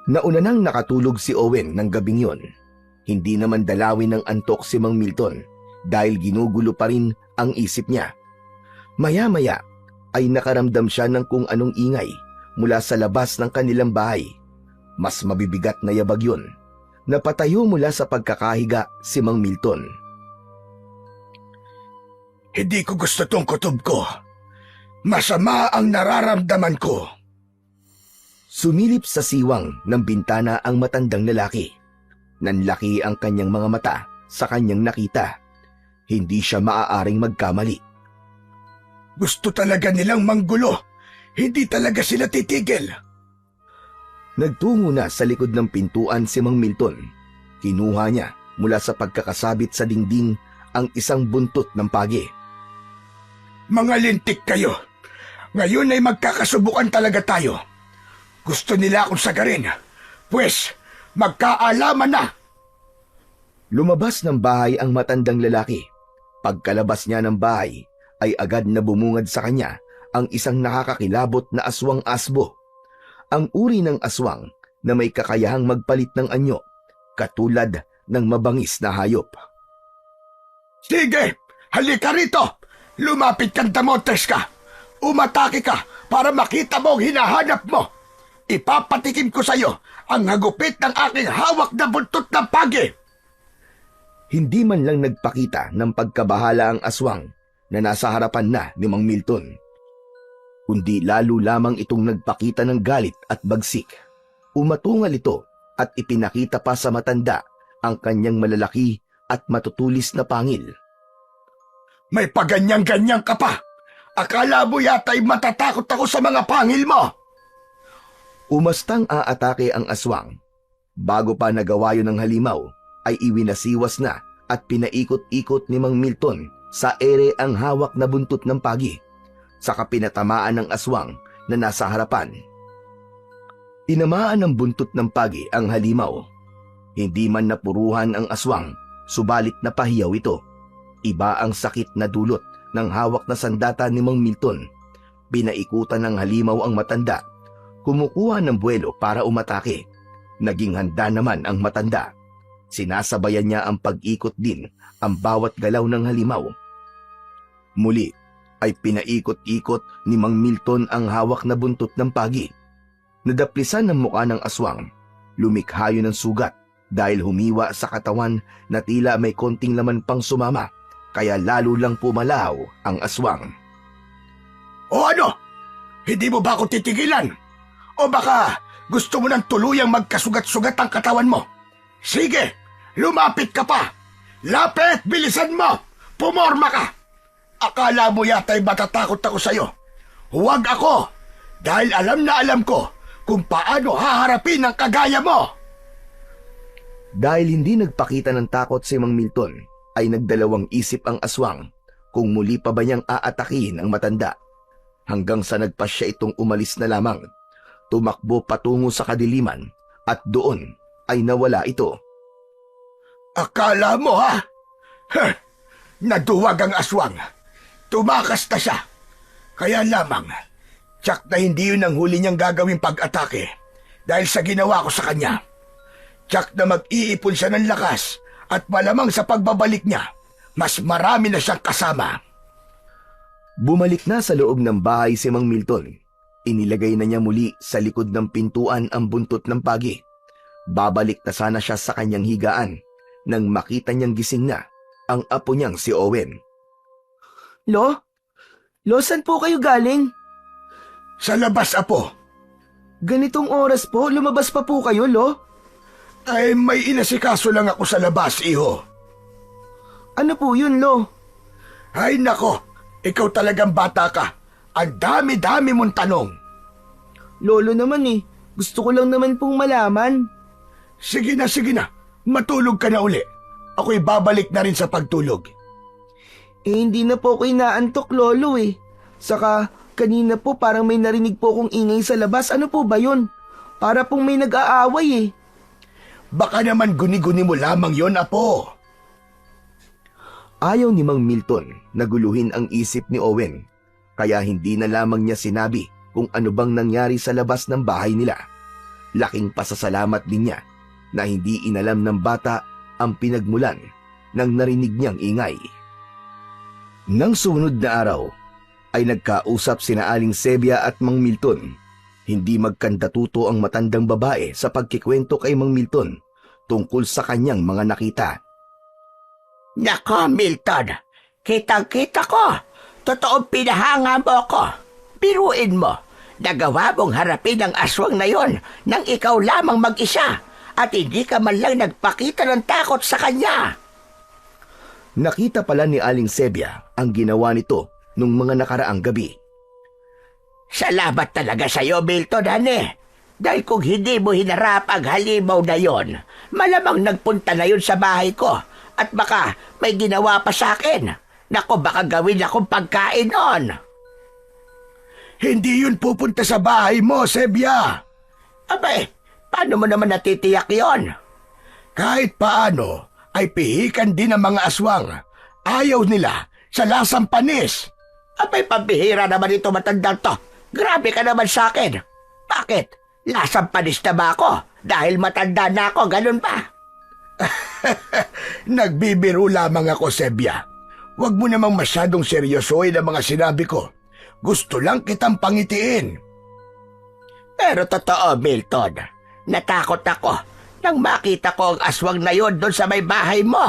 Speaker 2: Nauna nang nakatulog si Owen ng gabing yon. Hindi naman dalawin ng antok si Mang Milton dahil ginugulo pa rin ang isip niya. Maya-maya ay nakaramdam siya ng kung anong ingay mula sa labas ng kanilang bahay. Mas mabibigat na yabag yun. Napatayo mula sa pagkakahiga si Mang Milton.
Speaker 3: Hindi ko gusto tong kutob ko. Masama ang nararamdaman ko.
Speaker 2: Sumilip sa siwang ng bintana ang matandang lalaki. Nanlaki ang kanyang mga mata sa kanyang nakita. Hindi siya maaaring magkamali.
Speaker 3: Gusto talaga nilang manggulo. Hindi talaga sila titigil.
Speaker 2: Nagtungo na sa likod ng pintuan si Mang Milton. Kinuha niya mula sa pagkakasabit sa dingding ang isang buntot ng pagi.
Speaker 3: Mga lintik kayo. Ngayon ay magkakasubukan talaga tayo. Gusto nila akong sagarin. Pwes, magkaalaman na.
Speaker 2: Lumabas ng bahay ang matandang lalaki. Pagkalabas niya ng bahay, ay agad na bumungad sa kanya ang isang nakakakilabot na aswang asbo. Ang uri ng aswang na may kakayahang magpalit ng anyo, katulad ng mabangis na hayop.
Speaker 3: Sige, halika rito. Lumapit kang damotes ka. Umatake ka para makita mo ang hinahanap mo. Ipapatikim ko sa iyo ang hagupit ng aking hawak na buntot ng pagi.
Speaker 2: Hindi man lang nagpakita ng pagkabahala ang aswang na nasa harapan na ni Mang Milton. Kundi lalo lamang itong nagpakita ng galit at bagsik. Umatungal ito at ipinakita pa sa matanda ang kanyang malalaki at matutulis na pangil.
Speaker 3: May paganyang-ganyang ka pa. Akala mo yata'y matatakot ako sa mga pangil mo.
Speaker 2: Umastang aatake ang aswang. Bago pa nagawa yun ng halimaw, ay iwinasiwas na at pinaikot-ikot ni Mang Milton sa ere ang hawak na buntot ng pagi. Saka pinatamaan ng aswang na nasa harapan. Tinamaan ng buntot ng pagi ang halimaw. Hindi man napuruhan ang aswang, subalit napahiyaw ito. Iba ang sakit na dulot ng hawak na sandata ni Mang Milton. Pinaikutan ng halimaw ang matanda. Kumukuha ng buwelo para umatake. Naging handa naman ang matanda. Sinasabayan niya ang pag-ikot din ang bawat galaw ng halimaw. Muli ay pinaikot-ikot ni Mang Milton ang hawak na buntot ng pagi. Nadaplisan ng mukha ng aswang. Lumikha yun ng sugat dahil humiwa sa katawan na tila may konting laman pang sumama. Kaya lalo lang pumalaw ang aswang.
Speaker 3: O ano? Hindi mo ba ako titigilan? O baka gusto mo nang tuluyang magkasugat-sugat ang katawan mo? Sige, lumapit ka pa. Lapit, bilisan mo. Pumorma ka. Akala mo yata'y matatakot ako sa'yo. Huwag ako, dahil alam na alam ko kung paano haharapin ang kagaya mo.
Speaker 2: Dahil hindi nagpakita ng takot si Mang Milton, ay nagdalawang isip ang aswang kung muli pa ba niyang aatakihin ang matanda. Hanggang sa nagpasya itong umalis na lamang. Tumakbo patungo sa kadiliman at doon ay nawala ito.
Speaker 3: Akala mo ha? Naduwag ang aswang. Tumakas na siya. Kaya lamang, tsak na hindi yun ang huli niyang gagawing pag-atake dahil sa ginawa ko sa kanya. Tsak na mag-iipon siya ng lakas at malamang sa pagbabalik niya, mas marami na siyang kasama.
Speaker 2: Bumalik na sa loob ng bahay si Mang Milton. Inilagay na niya muli sa likod ng pintuan ang buntot ng pagi. Babalik na sana siya sa kanyang higaan nang makita niyang gising na ang apo niyang si Owen.
Speaker 4: Lo? Lo, saan po kayo galing?
Speaker 3: Sa labas, apo.
Speaker 4: Ganitong oras po, lumabas pa po kayo, Lo?
Speaker 3: Ay, may inasikaso lang ako sa labas, iho.
Speaker 4: Ano po yun, Lo?
Speaker 3: Ay, nako. Ikaw talagang bata ka. Ang dami-dami mong tanong.
Speaker 4: Lolo naman eh. Gusto ko lang naman pong malaman.
Speaker 3: Sige na, sige na. Matulog ka na uli. Ako'y babalik na rin sa pagtulog.
Speaker 4: Hindi na po ako inaantok, Lolo eh. Saka, kanina po parang may narinig po akong ingay sa labas. Ano po ba yun? Para pong may nag-aaway eh.
Speaker 3: Baka naman guni-guni mo lamang yon, apo.
Speaker 2: Ayaw ni Mang Milton na guluhin ang isip ni Owen, kaya hindi na lamang niya sinabi kung ano bang nangyari sa labas ng bahay nila. Laking pasasalamat din niya na hindi inalam ng bata ang pinagmulan ng narinig niyang ingay. Nang sunod na araw, ay nagkausap sina Aling Sebia at Mang Milton. Hindi magkandatuto ang matandang babae sa pagkikwento kay Mang Milton tungkol sa kanyang mga nakita.
Speaker 1: Nako, Milton. Kitang-kita ko. Totoong pinahanga mo ko. Biruin mo. Nagawa mong harapin ang aswang na yon nang ikaw lamang mag-isa at hindi ka man lang nagpakita ng takot sa kanya.
Speaker 2: Nakita pala ni Aling Sebia ang ginawa nito nung mga nakaraang gabi.
Speaker 1: Salamat talaga sa iyo, Milton, ane. Dahil kung hindi mo hinarap ang halimaw na yon, malamang nagpunta na yon sa bahay ko at baka may ginawa pa sa akin. Nako, baka gawin akong pagkain noon.
Speaker 3: Hindi yun pupunta sa bahay mo, Sebia.
Speaker 1: Abay, paano mo naman natitiyak yon?
Speaker 3: Kahit paano, ay pihikan din ng mga aswang. Ayaw nila sa lasang panis.
Speaker 1: Abay, pambihira naman ito matandang to. Grabe ka naman sa akin. Bakit? Lasang panis na ba ako? Dahil matanda na ako, ganun ba?
Speaker 3: Nagbibiro lamang ako, Sebia. Huwag mo namang masyadong seryosohin ang mga sinabi ko. Gusto lang kitang pangitiin.
Speaker 1: Pero totoo, Milton. Natakot ako nang makita ko ang aswang na yon doon sa may bahay mo.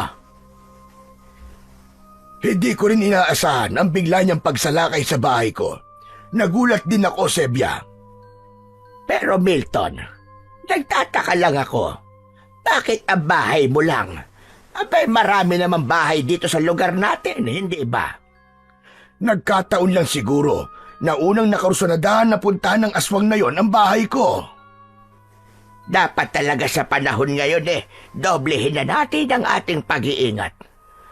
Speaker 3: Hindi ko rin inaasahan ang bigla niyang pagsalakay sa bahay ko. Nagulat din ako, Sebia.
Speaker 1: Pero Milton, nagtataka lang ako. Bakit ang bahay mo lang? Abay, marami naman bahay dito sa lugar natin, hindi ba?
Speaker 3: Nagkataon lang siguro na unang nakarusunadahan na puntahan ng aswang na yon ang bahay ko.
Speaker 1: Dapat talaga sa panahon ngayon doblehin na natin ang ating pag-iingat.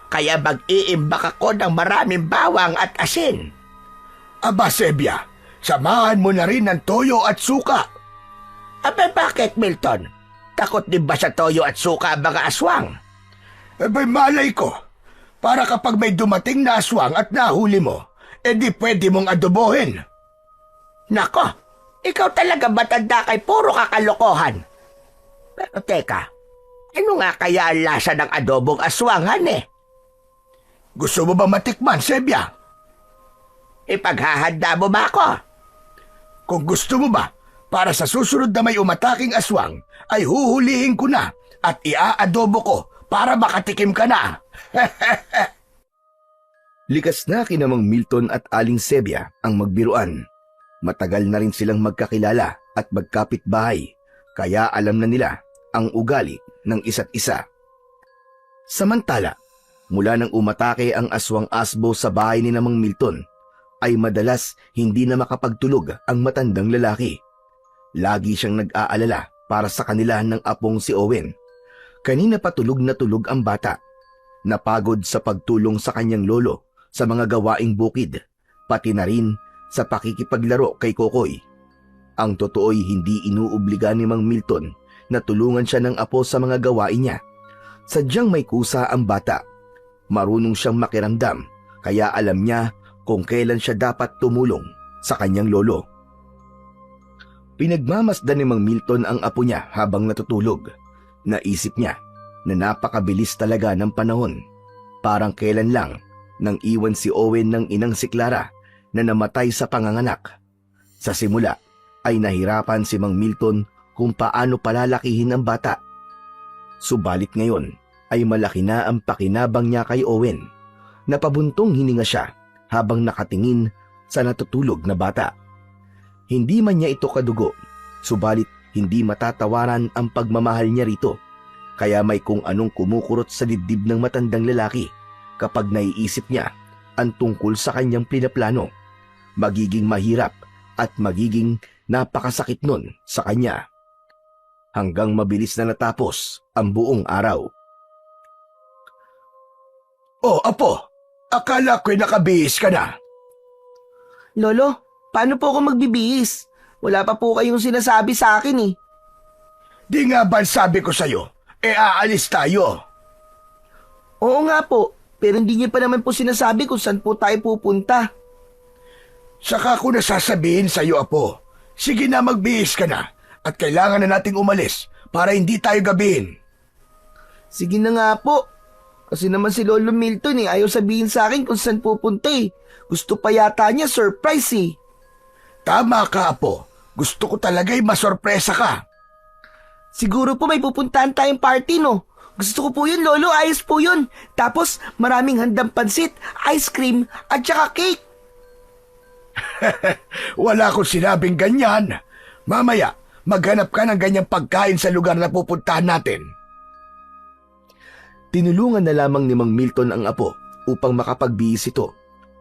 Speaker 1: Kaya mag-iimbak ako ng maraming bawang at asin.
Speaker 3: Aba, Sebia, samahan mo na rin ng toyo at suka.
Speaker 1: Abay, bakit, Milton? Takot din ba sa toyo at suka ang mga aswang?
Speaker 3: Abay, malay ko. Para kapag may dumating na aswang at nahuli mo, di pwede mong adobohin.
Speaker 1: Nako, ikaw talaga matanda kay puro kakalokohan. Pero teka, ano nga kaya ang lasa ng adobong aswangan
Speaker 3: Gusto mo ba matikman, Sebia?
Speaker 1: Ipaghahanda mo ba ako?
Speaker 3: Kung gusto mo ba, para sa susunod na may umataking aswang, ay huhulihin ko na at iaadobo ko para makatikim ka na.
Speaker 2: Likas na kina Mang Milton at Aling Sebia ang magbiruan. Matagal na rin silang magkakilala at magkapitbahay, kaya alam na nila ang ugali ng isa't isa. Samantala, mula nang umatake ang aswang asbo sa bahay ni Mang Milton, ay madalas hindi na makapagtulog ang matandang lalaki. Lagi siyang nag-aalala para sa kanila ng apong si Owen. Kanina pa tulog na tulog ang bata. Napagod sa pagtulong sa kanyang lolo sa mga gawaing bukid, pati na rin sa pakikipaglaro kay Kokoy. Ang totoo'y hindi inuobliga ni Mang Milton na tulungan siya ng apo sa mga gawain niya. Sadyang may kusa ang bata. Marunong siyang makiramdam, kaya alam niya kung kailan siya dapat tumulong sa kanyang lolo. Pinagmamasdan ni Mang Milton ang apo niya habang natutulog. Naisip niya na napakabilis talaga ng panahon. Parang kailan lang nang iwan si Owen ng inang si Clara na namatay sa panganganak. Sa simula ay nahirapan si Mang Milton kung paano palalakihin ang bata. Subalit ngayon ay malaki na ang pakinabang niya kay Owen. Napabuntong hininga siya habang nakatingin sa natutulog na bata. Hindi man niya ito kadugo, subalit hindi matatawaran ang pagmamahal niya rito. Kaya may kung anong kumukurot sa dibdib ng matandang lalaki kapag naiisip niya ang tungkol sa kanyang pinaplano. Magiging mahirap at magiging napakasakit nun sa kanya. Hanggang mabilis na natapos ang buong araw.
Speaker 3: Oh, Apo, akala ko'y nakabihis ka na.
Speaker 4: Lolo, paano po ako magbibihis? Wala pa po kayong sinasabi sa akin eh.
Speaker 3: Di nga ba sabi ko sa'yo, aalis tayo.
Speaker 4: Oo nga po, pero hindi niyo pa naman po sinasabi kung saan po tayo pupunta.
Speaker 3: Saka ko nasasabihin sa'yo, Apo. Sige na, magbihis ka na. At kailangan na nating umalis para hindi tayo gabihin.
Speaker 4: Sige na nga po. Kasi naman si Lolo Milton ayaw sabihin sa akin kung saan pupunta eh. Gusto pa yata niya surprise eh.
Speaker 3: Tama ka, Apo. Gusto ko talaga'y masorpresa ka.
Speaker 4: Siguro po may pupuntahan tayong party no. Gusto ko po yun, Lolo. Ayos po yun. Tapos maraming handang pansit, ice cream at saka cake.
Speaker 3: Wala akong sinabing ganyan. Mamaya, maghanap ka ng ganyang pagkain sa lugar na pupuntahan natin.
Speaker 2: Tinulungan na lamang ni Mang Milton ang apo upang makapagbihis ito,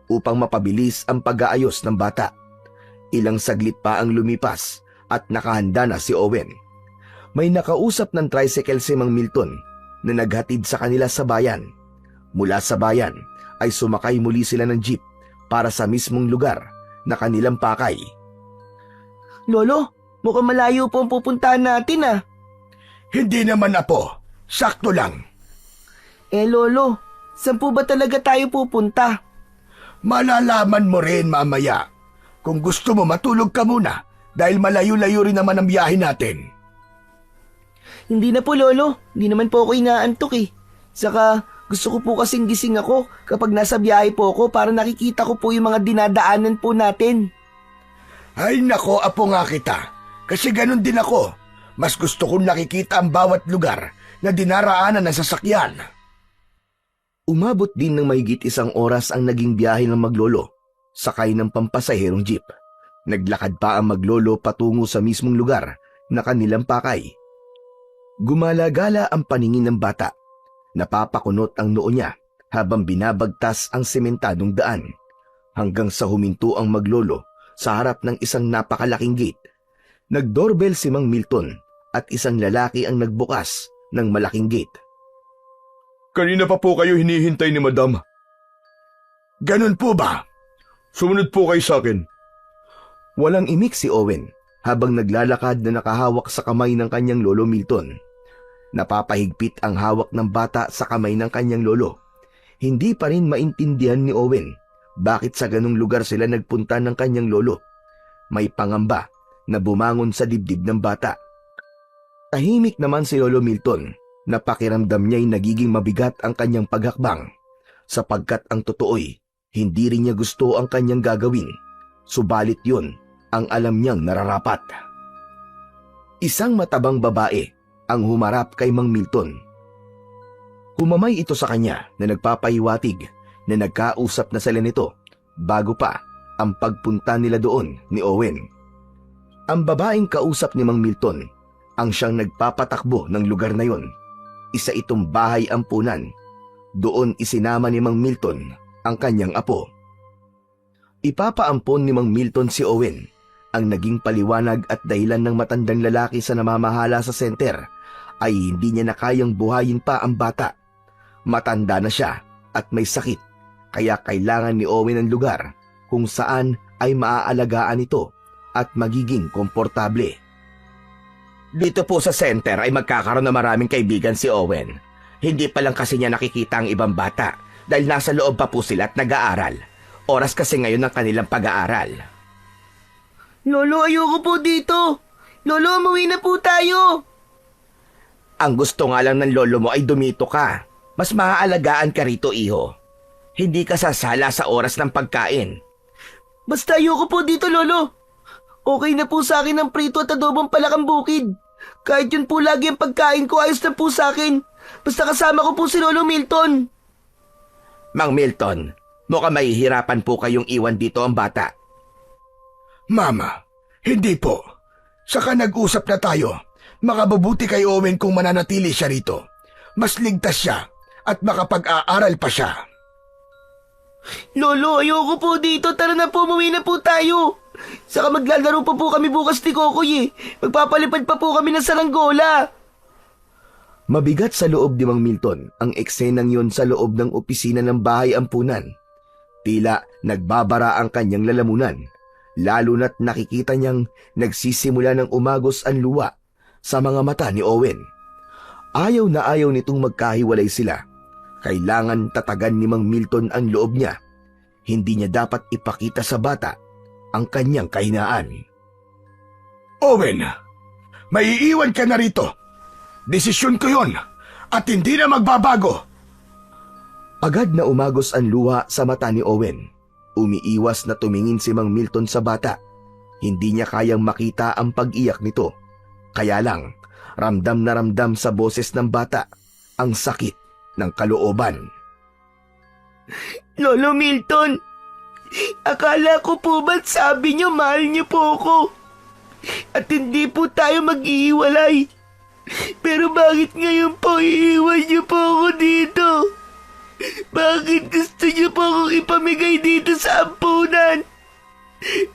Speaker 2: upang mapabilis ang pag-aayos ng bata. Ilang saglit pa ang lumipas at nakahanda na si Owen. May nakausap ng tricycle si Mang Milton na naghatid sa kanila sa bayan. Mula sa bayan ay sumakay muli sila ng jeep para sa mismong lugar na kanilang pakay.
Speaker 4: Lolo, mukhang malayo po ang pupuntahan natin ah.
Speaker 3: Hindi naman, Apo. Sakto lang.
Speaker 4: Lolo, saan po ba talaga tayo pupunta?
Speaker 3: Malalaman mo rin mamaya. Kung gusto mo, matulog ka muna dahil malayo-layo rin naman ang biyahe natin.
Speaker 4: Hindi na po, Lolo. Hindi naman po ako inaantok eh. Saka gusto ko po kasing gising ako kapag nasa biyahe po ako para nakikita ko po yung mga dinadaanan po natin.
Speaker 3: Ay nako, Apo nga kita. Kasi ganun din ako. Mas gusto kong nakikita ang bawat lugar na dinaraanan ng sasakyan.
Speaker 2: Umabot din ng mahigit 1 oras ang naging biyahe ng maglolo, sakay ng pampasaherong jeep. Naglakad pa ang maglolo patungo sa mismong lugar na kanilang pakay. Gumalagala ang paningin ng bata. Napapakunot ang noo niya habang binabagtas ang sementadong daan. Hanggang sa huminto ang maglolo sa harap ng isang napakalaking gate. Nagdoorbell si Mang Milton at isang lalaki ang nagbukas ng malaking gate.
Speaker 3: Kanina pa po kayo hinihintay ni Madam. Ganun po ba? Sumunod po kayo sa akin.
Speaker 2: Walang imik si Owen habang naglalakad na nakahawak sa kamay ng kanyang lolo Milton. Napapahigpit ang hawak ng bata sa kamay ng kanyang lolo. Hindi pa rin maintindihan ni Owen bakit sa ganung lugar sila nagpunta ng kanyang lolo. May pangamba na bumangon sa dibdib ng bata. Tahimik naman si Lolo Milton na pakiramdam niya'y nagiging mabigat ang kanyang paghakbang sapagkat ang totoo'y hindi rin niya gusto ang kanyang gagawin. Subalit yun ang alam niyang nararapat. Isang matabang babae ang humarap kay Mang Milton. Humamay ito sa kanya na nagpapahiwatig na nagkausap na sila nito bago pa ang pagpunta nila doon ni Owen. Ang babaeng kausap ni Mang Milton ang siyang nagpapatakbo ng lugar na yon. Isa itong bahay ampunan. Doon isinama ni Mang Milton ang kanyang apo. Ipapaampon ni Mang Milton si Owen. Ang naging paliwanag at dahilan ng matandang lalaki sa namamahala sa center ay hindi niya na kayang buhayin pa ang bata. Matanda na siya at may sakit, kaya kailangan ni Owen ang lugar kung saan ay maaalagaan ito at magiging komportable. Dito po sa center ay magkakaroon na maraming kaibigan si Owen. Hindi pa lang kasi niya nakikita ang ibang bata dahil nasa loob pa po sila at nag-aaral. Oras kasi ngayon ng kanilang pag-aaral.
Speaker 4: Lolo, ayoko po dito. Lolo, umuwi na po tayo.
Speaker 2: Ang gusto nga lang ng lolo mo ay dumito ka. Mas maaalagaan ka rito, iho. Hindi ka sasala sa oras ng pagkain.
Speaker 4: Basta ayoko po dito, Lolo. Okay na po sa akin ang prito at adobong palakang bukid. Kahit yun po lagi ang pagkain ko, ayos na po sa akin. Basta kasama ko po si Lolo Milton.
Speaker 2: Mang Milton, mukhang mahihirapan po kayong iwan dito ang bata.
Speaker 3: Mama, Hindi po. Saka nag-usap na tayo. Makabubuti kay Owen kung mananatili siya rito. Mas ligtas siya at makapag-aaral pa siya.
Speaker 4: Lolo, ayoko po dito. Tara na po, umuwi na po tayo. Saka maglalaro pa po kami bukas ni Kokoy eh. Magpapalipad pa po kami ng saranggola.
Speaker 2: Mabigat sa loob ni Mang Milton ang eksenang yon sa loob ng opisina ng bahay ampunan. Tila nagbabara ang kanyang lalamunan, lalo na't nakikita niyang nagsisimula ng umagos ang luwa sa mga mata ni Owen. Ayaw na ayaw nitong magkahiwalay sila. Kailangan tatagan ni Mang Milton ang loob niya. Hindi niya dapat ipakita sa bata ang kanyang kahinaan.
Speaker 3: Owen, maiiwan ka na rito. Desisyon ko yon at hindi na magbabago.
Speaker 2: Agad na umagos ang luha sa mata ni Owen. Umiiwas na tumingin si Mang Milton sa bata. Hindi niya kayang makita ang pag-iyak nito. Kaya lang, ramdam na ramdam sa boses ng bata ang sakit ng kalooban.
Speaker 4: Lolo Milton, akala ko po ba't sabi niyo mahal niyo po ako? At hindi po tayo mag-iiwalay. Pero bakit ngayon po iiwan niyo po ako dito? Bakit gusto niyo po akong ipamigay dito sa ampunan?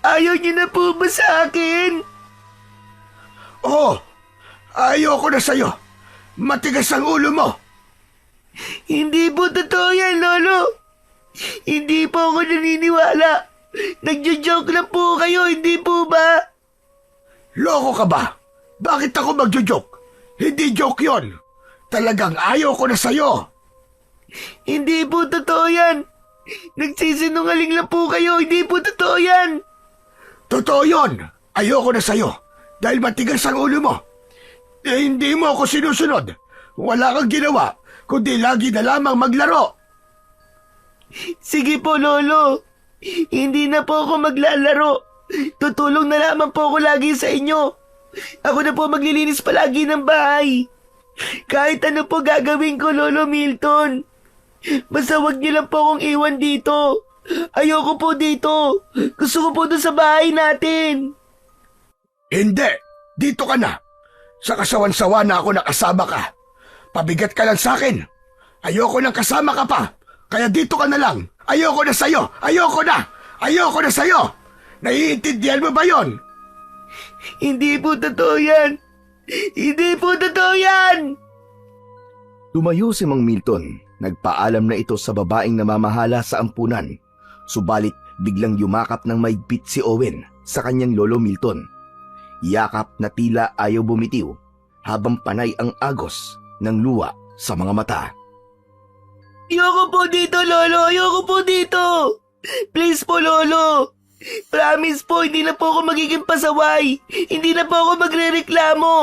Speaker 4: Ayaw niyo na po ba sa akin?
Speaker 3: Oo, ayoko na sa'yo. Matigas ang ulo mo.
Speaker 4: Hindi po totoo yan, Lolo. Hindi po ako naniniwala. Nagjo-joke lang po kayo, hindi po ba?
Speaker 3: Loko ka ba? Bakit ako magjo-joke? Hindi joke yon. Talagang ayaw ko na sa'yo.
Speaker 4: Hindi po totoo yan. Nagsisinungaling lang po kayo, hindi po totoo yan.
Speaker 3: Totoo yon. Ayoko na sa'yo. Dahil matigas ang ulo mo. Hindi mo ako sinusunod. Wala kang ginawa, kundi lagi na lamang maglaro.
Speaker 4: Sige po, Lolo. Hindi na po ako maglalaro. Tutulong na lamang po ako lagi sa inyo. Ako na po maglilinis palagi ng bahay. Kahit ano po gagawin ko, Lolo Milton. Basta wag niyo lang po akong iwan dito. Ayoko po dito. Gusto ko po doon sa bahay natin.
Speaker 3: Hindi. Dito ka na. Sa kasawan-sawa na ako nakasama ka. Pabigat ka lang sa akin. Ayoko nang kasama ka pa. Kaya dito ka na lang. Ayoko na sa'yo. Ayoko na. Ayoko na sa'yo. Naiintindihan mo ba yon?
Speaker 4: Hindi po totoo yan. Hindi po totoo yan.
Speaker 2: Tumayo si Mang Milton. Nagpaalam na ito sa babaeng namamahala sa ampunan. Subalit biglang yumakap ng maigpit si Owen sa kanyang lolo Milton. Yakap na tila ayaw bumitiw habang panay ang agos ng luha sa mga mata.
Speaker 4: Ayoko po dito, Lolo. Ayoko po dito. Please po, Lolo. Promise po, hindi na po ako magiging pasaway. Hindi na po ako magrereklamo.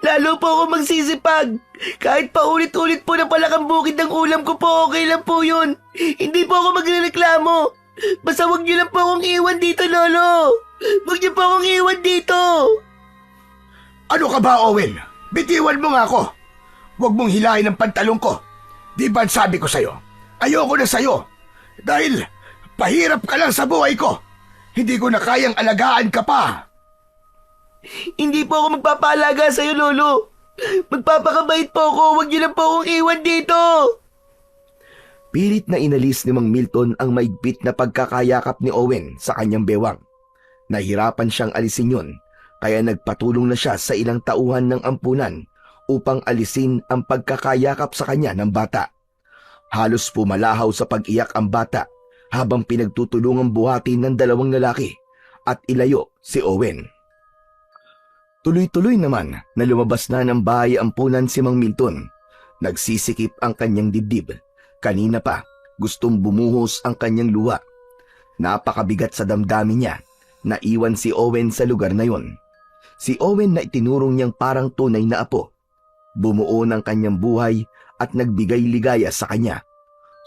Speaker 4: Lalo po ako magsisipag. Kahit pa ulit-ulit po na palakang bukid ng ulam ko po, okay lang po yun. Hindi po ako magrereklamo. Basta wag niyo lang po akong iwan dito, Lolo. Wag niyo po akong iwan dito.
Speaker 3: Ano ka ba, Owen? Bitiwan mo nga ako. Huwag mong hilahin ang pantalong ko. Di ba sabi ko sa'yo? Ayoko na sa'yo. Dahil pahirap ka lang sa buhay ko. Hindi ko na kayang alagaan ka pa.
Speaker 4: Hindi po ako magpapaalaga sa'yo, Lolo. Magpapakabait po ako. Huwag niyo lang po akong iwan dito.
Speaker 2: Pilit na inalis ni Mang Milton ang maigpit na pagkakayakap ni Owen sa kanyang bewang. Nahirapan siyang alisin yun, kaya nagpatulong na siya sa ilang tauhan ng ampunan upang alisin ang pagkakayakap sa kanya ng bata. Halos pumalahaw sa pag-iyak ang bata habang pinagtutulungang buhatin ng dalawang lalaki at ilayo si Owen. Tuloy-tuloy naman na lumabas na ng bahay ampunan si Mang Milton. Nagsisikip ang kanyang dibdib. Kanina pa, gustong bumuhos ang kanyang luha. Napakabigat sa damdamin niya. Naiwan si Owen sa lugar na yon. Si Owen na itinurong niyang parang tunay na apo. Bumuo ng kanyang buhay at nagbigay ligaya sa kanya.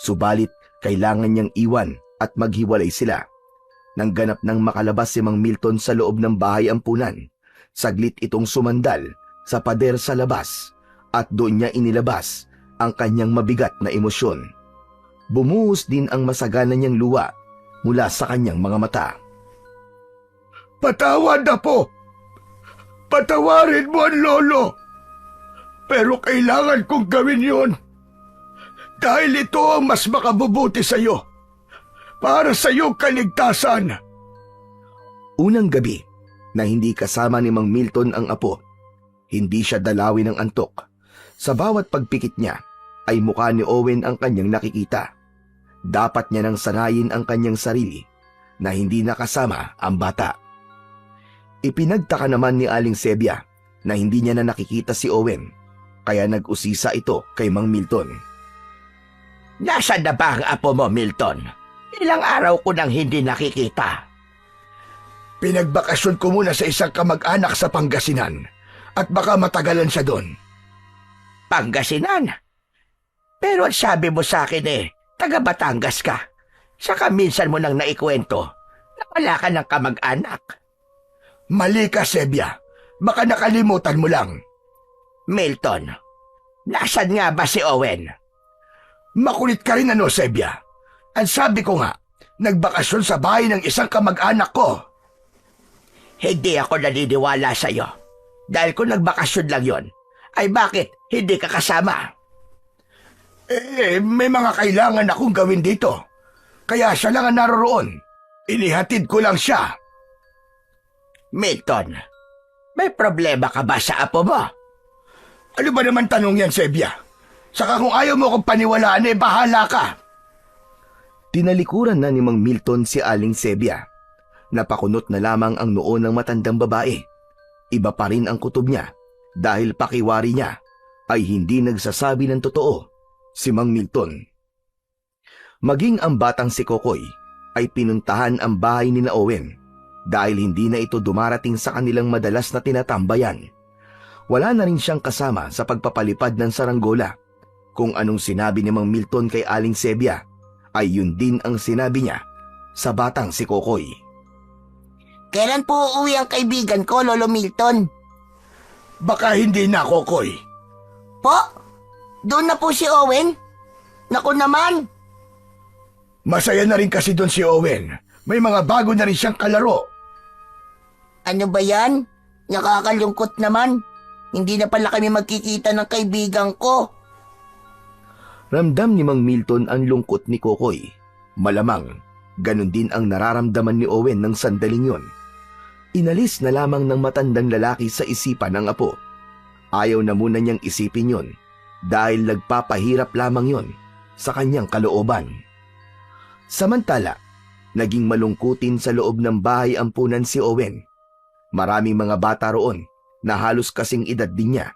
Speaker 2: Subalit, kailangan niyang iwan at maghiwalay sila. Nang ganap nang makalabas si Mang Milton sa loob ng bahay ampunan, saglit itong sumandal sa pader sa labas at doon niya inilabas ang kanyang mabigat na emosyon. Bumuhos din ang masagana niyang luha mula sa kanyang mga mata.
Speaker 3: Patawad na po. Patawarin mo ang lolo. Pero kailangan kong gawin yun. Dahil ito ang mas makabubuti sa'yo. Para sa iyong kaligtasan.
Speaker 2: Unang gabi na hindi kasama ni Mang Milton ang apo, hindi siya dalawin ng antok. Sa bawat pagpikit niya ay mukha ni Owen ang kanyang nakikita. Dapat niya nang sanayin ang kanyang sarili na hindi nakasama ang bata. Ipinagtaka naman ni Aling Sebia na hindi niya na nakikita si Owen, kaya nag-usisa ito kay Mang Milton.
Speaker 1: Nasaan na ba ang apo mo, Milton? Ilang araw ko nang hindi nakikita.
Speaker 3: Pinagbakasyon ko muna sa isang kamag-anak sa Pangasinan at baka matagalan siya doon.
Speaker 1: Pangasinan? Pero ang sabi mo sa akin taga Batangas ka. Saka minsan mo nang naikwento na wala ka ng kamag-anak.
Speaker 3: Mali ka, Sebia. Baka nakalimutan mo lang.
Speaker 1: Milton, nasan nga ba si Owen?
Speaker 3: Makulit ka rin Sebia. Ang sabi ko nga, nagbakasyon sa bahay ng isang kamag-anak ko.
Speaker 1: Hindi ako naniniwala sa'yo. Dahil kung nagbakasyon lang yon, ay bakit hindi ka kasama?
Speaker 3: May mga kailangan akong gawin dito. Kaya siya lang ang naroroon. Inihatid ko lang siya.
Speaker 1: Milton, may problema ka ba sa apo mo?
Speaker 3: Ano ba naman tanong yan, Sebia? Saka kung ayaw mo akong paniwalaan, bahala ka.
Speaker 2: Tinalikuran na ni Mang Milton si Aling Sebia. Napakunot na lamang ang noo ng matandang babae. Iba pa rin ang kutob niya dahil pakiwari niya ay hindi nagsasabi ng totoo si Mang Milton. Maging ang batang si Kokoy ay pinuntahan ang bahay ni Owen dahil hindi na ito dumarating sa kanilang madalas na tinatambayan. Wala na rin siyang kasama sa pagpapalipad ng saranggola. Kung anong sinabi ni Mang Milton kay Aling Sebia ay yun din ang sinabi niya sa batang si Kokoy.
Speaker 1: Kailan po uuwi ang kaibigan ko, Lolo Milton?
Speaker 3: Baka hindi na, Kokoy.
Speaker 1: Po? Doon na po si Owen? Naku naman!
Speaker 3: Masaya na rin kasi doon si Owen. May mga bago na rin siyang kalaro.
Speaker 1: Ano ba yan? Nakakalungkot naman. Hindi na pala kami magkikita ng kaibigan ko.
Speaker 2: Ramdam ni Mang Milton ang lungkot ni Kokoy. Malamang, ganun din ang nararamdaman ni Owen ng sandaling yon. Inalis na lamang ng matandang lalaki sa isipan ng apo. Ayaw na muna niyang isipin yon dahil nagpapahirap lamang yon sa kanyang kalooban. Samantala, naging malungkutin sa loob ng bahay ampunan si Owen. Maraming mga bata roon na halos kasing edad din niya.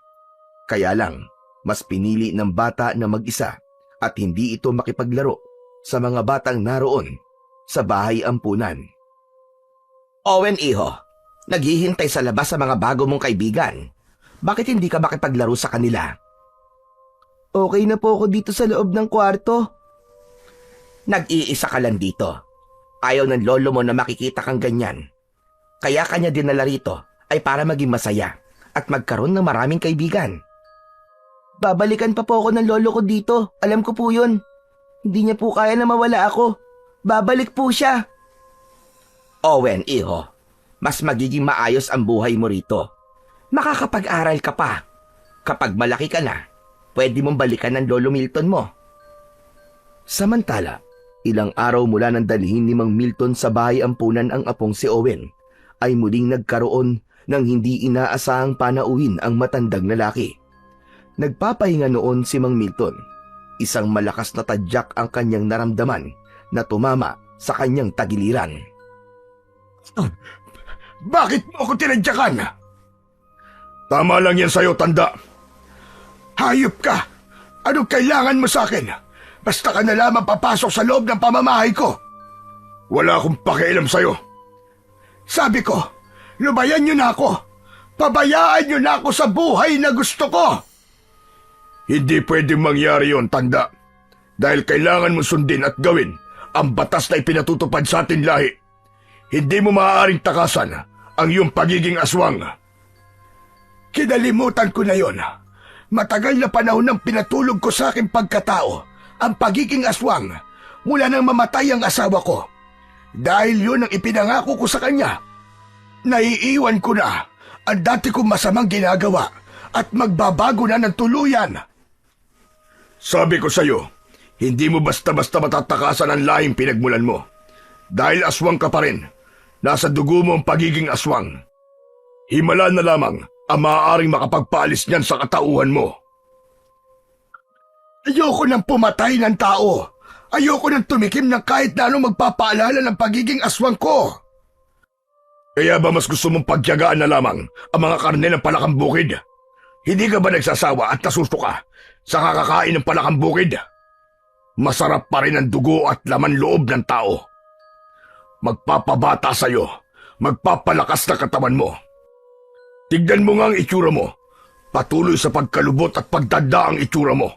Speaker 2: Kaya lang, mas pinili ng bata na mag-isa at hindi ito makipaglaro sa mga batang naroon sa bahay ampunan.
Speaker 1: Owen, iho, naghihintay sa labas sa mga bago mong kaibigan. Bakit hindi ka makipaglaro sa kanila?
Speaker 4: Okay na po ako dito sa loob ng kwarto.
Speaker 1: Nag-iisa ka lang dito. Ayaw ng lolo mo na makikita kang ganyan. Kaya kanya dinala rito ay para maging masaya at magkaroon ng maraming kaibigan.
Speaker 4: Babalikan pa po ako ng lolo ko dito. Alam ko po yun. Hindi niya po kaya na mawala ako. Babalik po siya.
Speaker 1: Owen, iho, mas magiging maayos ang buhay mo rito. Makakapag-aral ka pa. Kapag malaki ka na, pwede mong balikan ng lolo Milton mo.
Speaker 2: Samantala, ilang araw mula nang dalhin ni Mang Milton sa bahay ampunan ang apong si Owen, ay muling nagkaroon ng hindi inaasahang panauhin ang matandang lalaki. Nagpapahinga noon si Mang Milton. Isang malakas na tadyak ang kanyang naramdaman na tumama sa kanyang tagiliran.
Speaker 3: Bakit mo ako tinadyakan? Tama lang yan sa'yo, tanda. Hayop ka! Anong kailangan mo sa akin? Basta ka na lamang papasok sa loob ng pamamahay ko. Wala akong pakialam sa'yo. Sabi ko, lubayan niyo na ako. Pabayaan niyo na ako sa buhay na gusto ko. Hindi pwedeng mangyari yon, tanda. Dahil kailangan mo sundin at gawin ang batas na ipinatutupad sa ating lahi. Hindi mo maaaring takasan ang iyong pagiging aswang. Kinalimutan ko na yon. Matagal na panahon nang pinatulog ko sa aking pagkatao ang pagiging aswang mula nang mamatay ang asawa ko. Dahil yun ang ipinangako ko sa kanya. Naiiwan ko na ang dati kong masamang ginagawa at magbabago na ng tuluyan. Sabi ko sa'yo, hindi mo basta-basta matatakasan ang lahing pinagmulan mo. Dahil aswang ka pa rin, nasa dugo mo ang pagiging aswang. Himala na lamang ang maaaring makapagpaalis niyan sa katauhan mo. Ayoko nang pumatay ng tao. Ayoko nang tumikim ng kahit na anong magpapaalala ng pagiging aswang ko. Kaya ba mas gusto mong pagyagaan na lamang ang mga karne ng palakang bukid? Hindi ka ba nagsasawa at nasusuka sa kakakain ng palakang bukid? Masarap pa rin ang dugo at laman loob ng tao. Magpapabata sa'yo, magpapalakas na katawan mo. Tignan mo nga ang itsura mo. Patuloy sa pagkalubot at pagdanda ang itsura mo.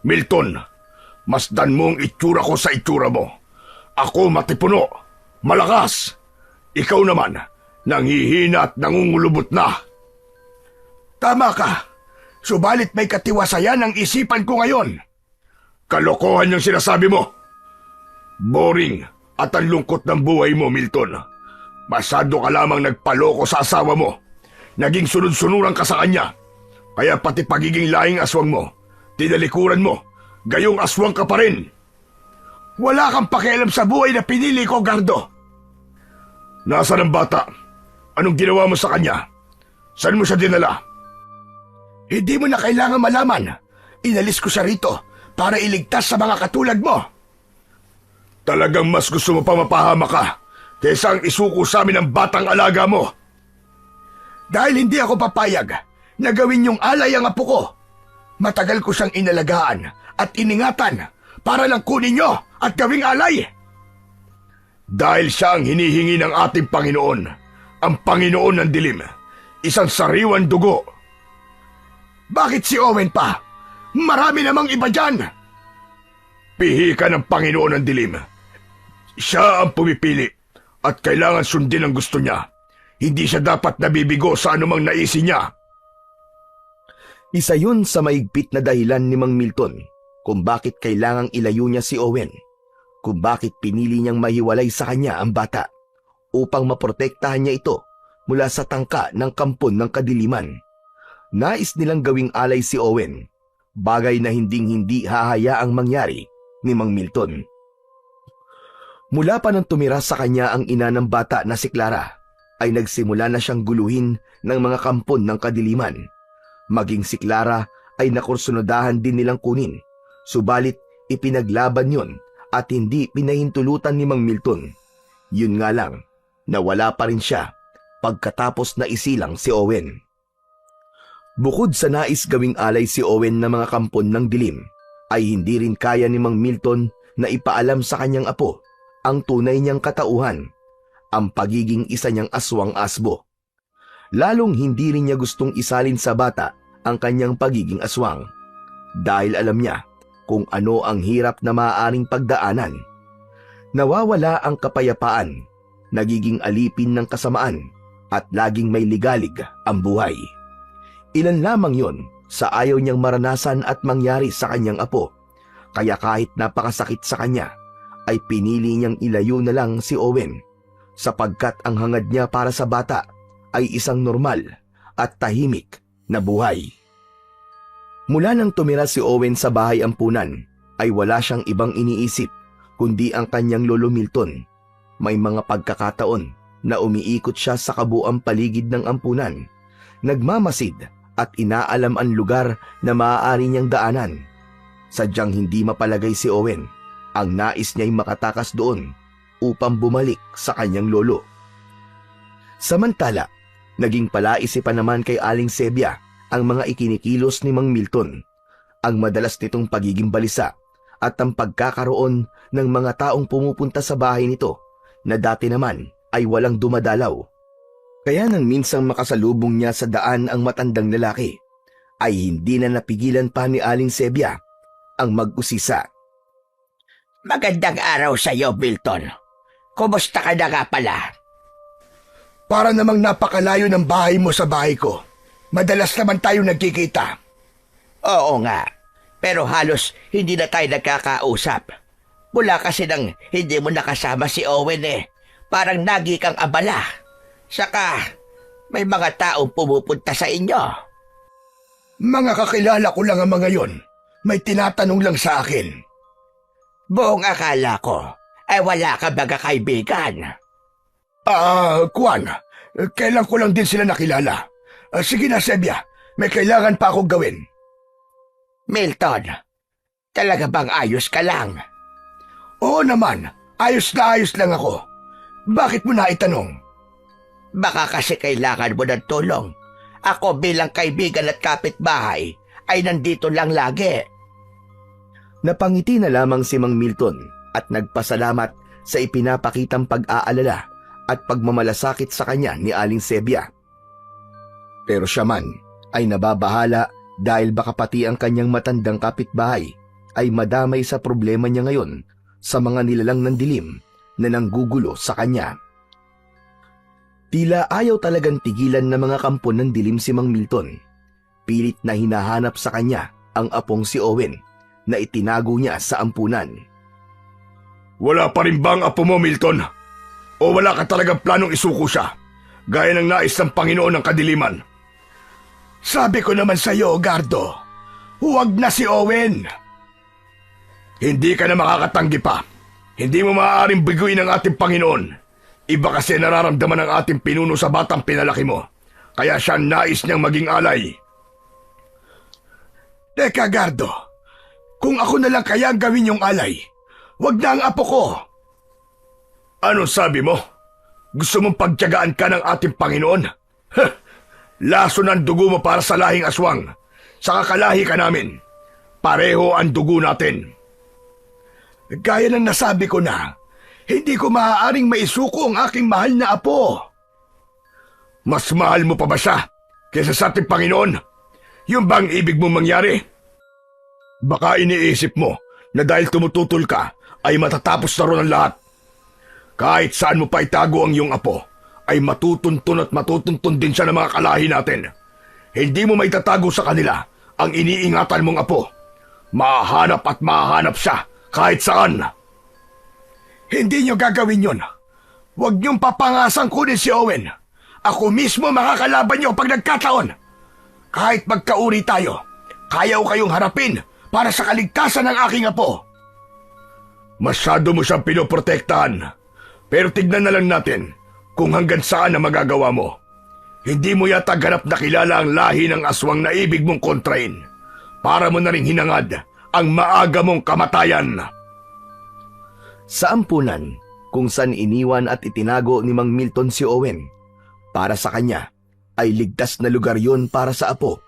Speaker 3: Milton, masdan mo ang itsura ko sa itsura mo. Ako matipuno, malakas. Ikaw naman, nanghihina at nangungulubot na. Tama ka. Subalit may katiwasayan ang isipan ko ngayon. Kalokohan yung sinasabi mo. Boring at ang lungkot ng buhay mo, Milton. Masyado ka lamang nagpaloko sa asawa mo. Naging sunod-sunuran ka sa kanya. Kaya pati pagiging laing aswang mo, tinalikuran mo, gayong aswang ka pa rin. Wala kang pakialam sa buhay na pinili ko, Gardo. Nasaan ang bata? Anong ginawa mo sa kanya? Saan mo siya dinala? Hindi mo na kailangan malaman. Inalis ko siya rito para iligtas sa mga katulad mo. Talagang mas gusto mo pa mapahama ka kaysa ang isuko sa amin ang batang alaga mo. Dahil hindi ako papayag na gawin yung alay ang apo ko. Matagal ko siyang inalagaan at iningatan para lang kunin nyo at gawing alay. Dahil siya ang hinihingi ng ating Panginoon, ang Panginoon ng dilim, isang sariwan dugo. Bakit si Owen pa? Marami namang iba dyan. Pihi ka ng Panginoon ng dilim. Siya ang pumipili at kailangan sundin ang gusto niya. Hindi siya dapat nabibigo sa anumang naisin niya.
Speaker 2: Isa yun sa maigpit na dahilan ni Mang Milton kung bakit kailangang ilayo niya si Owen, kung bakit pinili niyang mahiwalay sa kanya ang bata upang maprotektahan niya ito mula sa tangka ng kampon ng kadiliman. Nais nilang gawing alay si Owen, bagay na hinding-hindi hahayaang mangyari ni Mang Milton. Mula pa nang tumira sa kanya ang ina ng bata na si Clara, ay nagsimula na siyang guluhin ng mga kampon ng kadiliman. Maging si Clara ay nakursunodahan din nilang kunin, subalit ipinaglaban yon at hindi pinahintulutan ni Mang Milton. Yun nga lang, nawala pa rin siya pagkatapos na isilang si Owen. Bukod sa nais gawing alay si Owen ng mga kampon ng dilim, ay hindi rin kaya ni Mang Milton na ipaalam sa kanyang apo ang tunay niyang katauhan, ang pagiging isa niyang aswang-asbo. Lalong hindi rin niya gustong isalin sa bata ang kanyang pagiging aswang, dahil alam niya kung ano ang hirap na maaaring pagdaanan. Nawawala ang kapayapaan, nagiging alipin ng kasamaan, at laging may ligalig ang buhay. Ilan lamang yon sa ayaw niyang maranasan at mangyari sa kanyang apo, kaya kahit napakasakit sa kanya, ay pinili niyang ilayo na lang si Owen, sapagkat ang hangad niya para sa bata ay isang normal at tahimik na buhay. Mula nang tumira si Owen sa bahay ampunan, ay wala siyang ibang iniisip kundi ang kanyang lolo Milton. May mga pagkakataon na umiikot siya sa kabuang paligid ng ampunan, nagmamasid at inaalam ang lugar na maaari niyang daanan. Sadyang hindi mapalagay si Owen, ang nais niya'y makatakas doon upang bumalik sa kanyang lolo. Samantala, naging palaisipan naman kay Aling Sebia ang mga ikinikilos ni Mang Milton, ang madalas nitong pagiging balisa at ang pagkakaroon ng mga taong pumupunta sa bahay nito na dati naman ay walang dumadalaw. Kaya nang minsang makasalubong niya sa daan ang matandang lalaki, ay hindi na napigilan pa ni Aling Sebia ang mag-usisa.
Speaker 1: Magandang araw sa iyo, Milton. Kumusta ka na nga pala?
Speaker 3: Para namang napakalayo ng bahay mo sa bahay ko. Madalas naman tayo nagkikita.
Speaker 1: Oo nga, pero halos hindi na tayo nagkakausap. Mula kasi nang hindi mo nakasama si Owen Parang nagi kang abala. Saka, may mga taong pumupunta sa inyo.
Speaker 3: Mga kakilala ko lang ang mga yon. May tinatanong lang sa akin.
Speaker 1: Buong akala ko ay wala ka baga kaibigan.
Speaker 3: Kwan, kailan ko lang din sila nakilala. Sige na, Sebia. May kailangan pa akong gawin.
Speaker 1: Milton, talaga bang ayos ka lang?
Speaker 3: Oo naman, ayos na ayos lang ako. Bakit mo na itanong?
Speaker 1: Baka kasi kailangan mo ng tulong. Ako bilang kaibigan at kapitbahay ay nandito lang lagi.
Speaker 2: Napangiti na lamang si Mang Milton at nagpasalamat sa ipinapakitang pag-aalala at pagmamalasakit sa kanya ni Aling Sebia. Pero siya man ay nababahala dahil baka pati ang kanyang matandang kapitbahay ay madamay sa problema niya ngayon sa mga nilalang ng dilim na nanggugulo sa kanya. Tila ayaw talagang tigilan ng mga kampo ng dilim si Mang Milton. Pilit na hinahanap sa kanya ang apong si Owen na itinago niya sa ampunan.
Speaker 3: Wala pa rin bang apo mo, Milton? O wala ka talagang planong isuko siya, gaya ng nais ng Panginoon ng Kadiliman? Sabi ko naman sa iyo, Gardo, huwag na si Owen. Hindi ka na makakatanggi pa. Hindi mo maaaring biguin ang ating Panginoon. Iba kasi nararamdaman ng ating pinuno sa batang pinalaki mo. Kaya siya nais niyang maging alay. Teka, Gardo. Kung ako na lang kaya ang gawin yung alay, wag na ang apo ko. Ano sabi mo? Gusto mong pagtiyagaan ka ng ating Panginoon? Laso ng dugo mo para sa lahing aswang. Sa kakalahi ka namin. Pareho ang dugo natin. Gaya ng nasabi ko na, hindi ko maaaring maisuko ang aking mahal na apo. Mas mahal mo pa ba siya kaysa sa ating Panginoon? Yung bang ibig mong mangyari? Baka iniisip mo na dahil tumututol ka ay matatapos na ron ang lahat. Kahit saan mo pa itago ang iyong apo, ay matutuntun at matutuntun din siya ng mga kalahi natin. Hindi mo maitatago sa kanila ang iniingatan mong apo. Mahanap at mahanap siya kahit saan. Hindi niyo gagawin yon. Huwag niyong papangasang kunin si Owen. Ako mismo makakalaban niyo pag nagkataon. Kahit magkauri tayo, kaya ko kayong harapin para sa kaligtasan ng aking apo. Masyado mo siyang pinoprotektahan. Pero tignan na lang natin kung hanggang saan na magagawa mo. Hindi mo yata ganap na kilala ang lahi ng aswang na ibig mong kontrain. Para mo na rin hinangad ang maaga mong kamatayan.
Speaker 2: Sa ampunan, kung saan iniwan at itinago ni Mang Milton si Owen, para sa kanya ay ligtas na lugar yon para sa apo,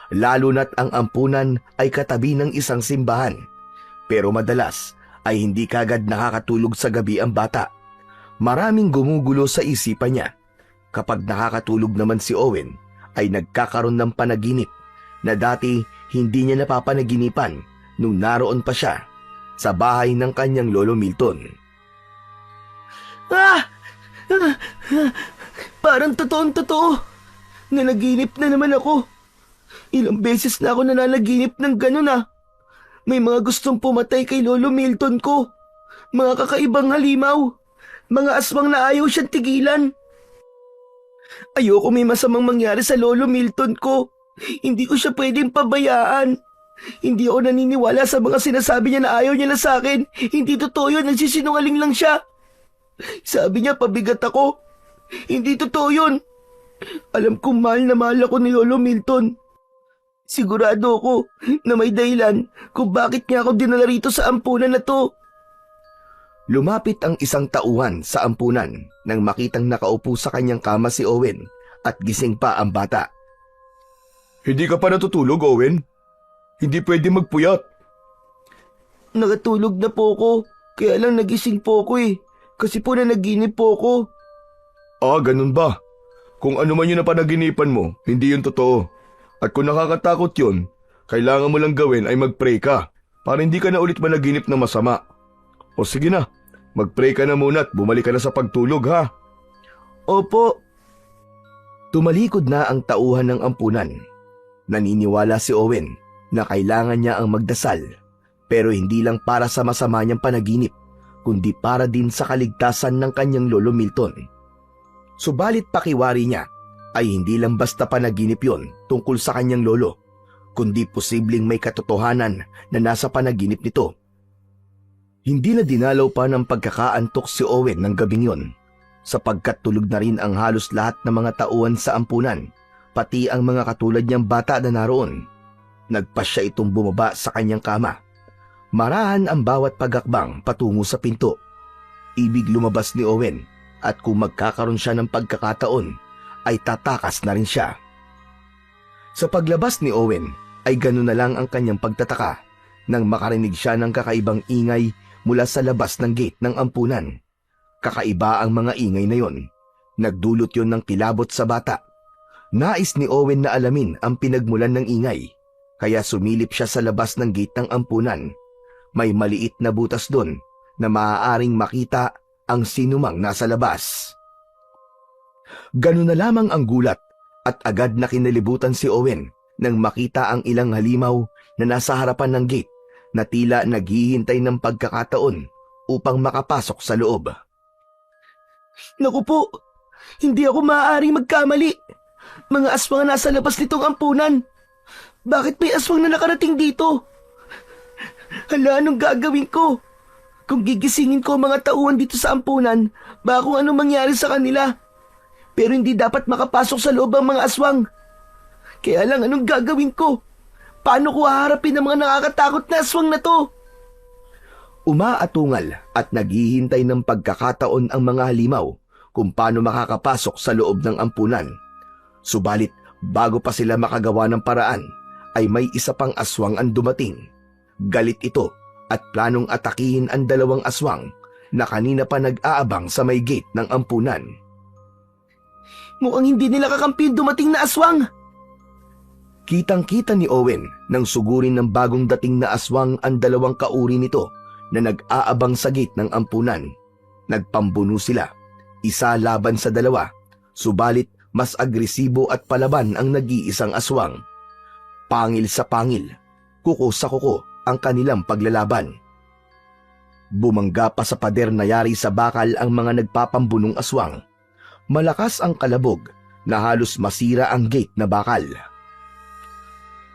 Speaker 2: lalo na't ang ampunan ay katabi ng isang simbahan. Pero madalas ay hindi kagad nakakatulog sa gabi ang bata. Maraming gumugulo sa isipan niya. Kapag nakakatulog naman si Owen, ay nagkakaroon ng panaginip na dati hindi niya napapanaginipan nung naroon pa siya sa bahay ng kanyang lolo Milton.
Speaker 4: Parang totoong-totoo. Nanaginip na naman ako. Ilang beses na ako nananaginip ng ganun ah. May mga gustong pumatay kay Lolo Milton ko. Mga kakaibang halimaw. Mga aswang na ayaw siyang tigilan. Ayoko may masamang mangyari sa Lolo Milton ko. Hindi ko siya pwedeng pabayaan. Hindi ako naniniwala sa mga sinasabi niya na ayaw niya na sa akin. Hindi totoo yun, nagsisinungaling lang siya. Sabi niya pabigat ako. Hindi totoo yun. Alam kong mahal na mahal ako ni Lolo Milton. Sigurado ako na may dahilan kung bakit niya ako dinala rito sa ampunan na to.
Speaker 2: Lumapit ang isang tauhan sa ampunan nang makitang nakaupo sa kanyang kama si Owen at gising pa ang bata.
Speaker 3: Hindi ka pa natutulog, Owen? Hindi pwede magpuyat.
Speaker 4: Nakatulog na po ako. Kaya lang nagising po ako eh. Kasi po nanaginip po ako.
Speaker 3: Ganun ba? Kung ano man yung napanaginipan mo, hindi yun totoo. At kung nakakatakot yun, kailangan mo lang gawin ay mag-pray ka para hindi ka na ulit managinip na masama. O sige na, mag-pray ka na muna at bumalik ka na sa pagtulog ha.
Speaker 4: Opo.
Speaker 2: Tumalikod na ang tauhan ng ampunan. Naniniwala si Owen na kailangan niya ang magdasal, pero hindi lang para sa masama niyang panaginip, kundi para din sa kaligtasan ng kanyang lolo Milton. Subalit pakiwari niya ay hindi lang basta panaginip yon tungkol sa kanyang lolo, kundi posibleng may katotohanan na nasa panaginip nito. Hindi na dinalaw pa ng pagkakaantok si Owen ng gabing yon, sapagkat tulog na rin ang halos lahat ng mga tauhan sa ampunan, pati ang mga katulad niyang bata na naroon. Nagpasya itong bumaba sa kanyang kama. Marahan ang bawat pagakbang patungo sa pinto. Ibig lumabas ni Owen, at kung magkakaroon siya ng pagkakataon, ay tatakas na rin siya. Sa paglabas ni Owen, ay gano'n na lang ang kanyang pagtataka nang makarinig siya ng kakaibang ingay mula sa labas ng gate ng ampunan. Kakaiba ang mga ingay na yon. Nagdulot yon ng kilabot sa bata. Nais ni Owen na alamin ang pinagmulan ng ingay, kaya sumilip siya sa labas ng gate ng ampunan. May maliit na butas doon na maaaring makita ang sinumang nasa labas. Ganun na lamang ang gulat at agad na kinalibutan si Owen nang makita ang ilang halimaw na nasa harapan ng gate na tila naghihintay ng pagkakataon upang makapasok sa loob.
Speaker 4: Naku po, hindi ako maaaring magkamali. Mga aswang na nasa labas nitong ampunan. Bakit may aswang na nakarating dito? Hala, anong gagawin ko? Kung gigisingin ko ang mga tauhan dito sa ampunan, baka kung anong mangyari sa kanila. Pero hindi dapat makapasok sa loob ang mga aswang. Kaya lang, anong gagawin ko? Paano ko haharapin ang mga nakakatakot na aswang na to?
Speaker 2: Umaatungal at naghihintay ng pagkakataon ang mga halimaw kung paano makakapasok sa loob ng ampunan. Subalit, bago pa sila makagawa ng paraan, ay may isa pang aswang ang dumating. Galit ito at planong atakihin ang dalawang aswang na kanina pa nag-aabang sa may gate ng ampunan.
Speaker 4: Mukhang hindi nila kakampi yung dumating na aswang.
Speaker 2: Kitang-kita ni Owen nang sugurin ng bagong dating na aswang ang dalawang kauri nito na nag-aabang sa gate ng ampunan. Nagpambuno sila, isa laban sa dalawa, subalit mas agresibo at palaban ang nag-iisang aswang. Pangil sa pangil, kuko sa kuko ang kanilang paglalaban. Bumangga pa sa pader na yari sa bakal ang mga nagpapambunong aswang. Malakas ang kalabog na halos masira ang gate na bakal.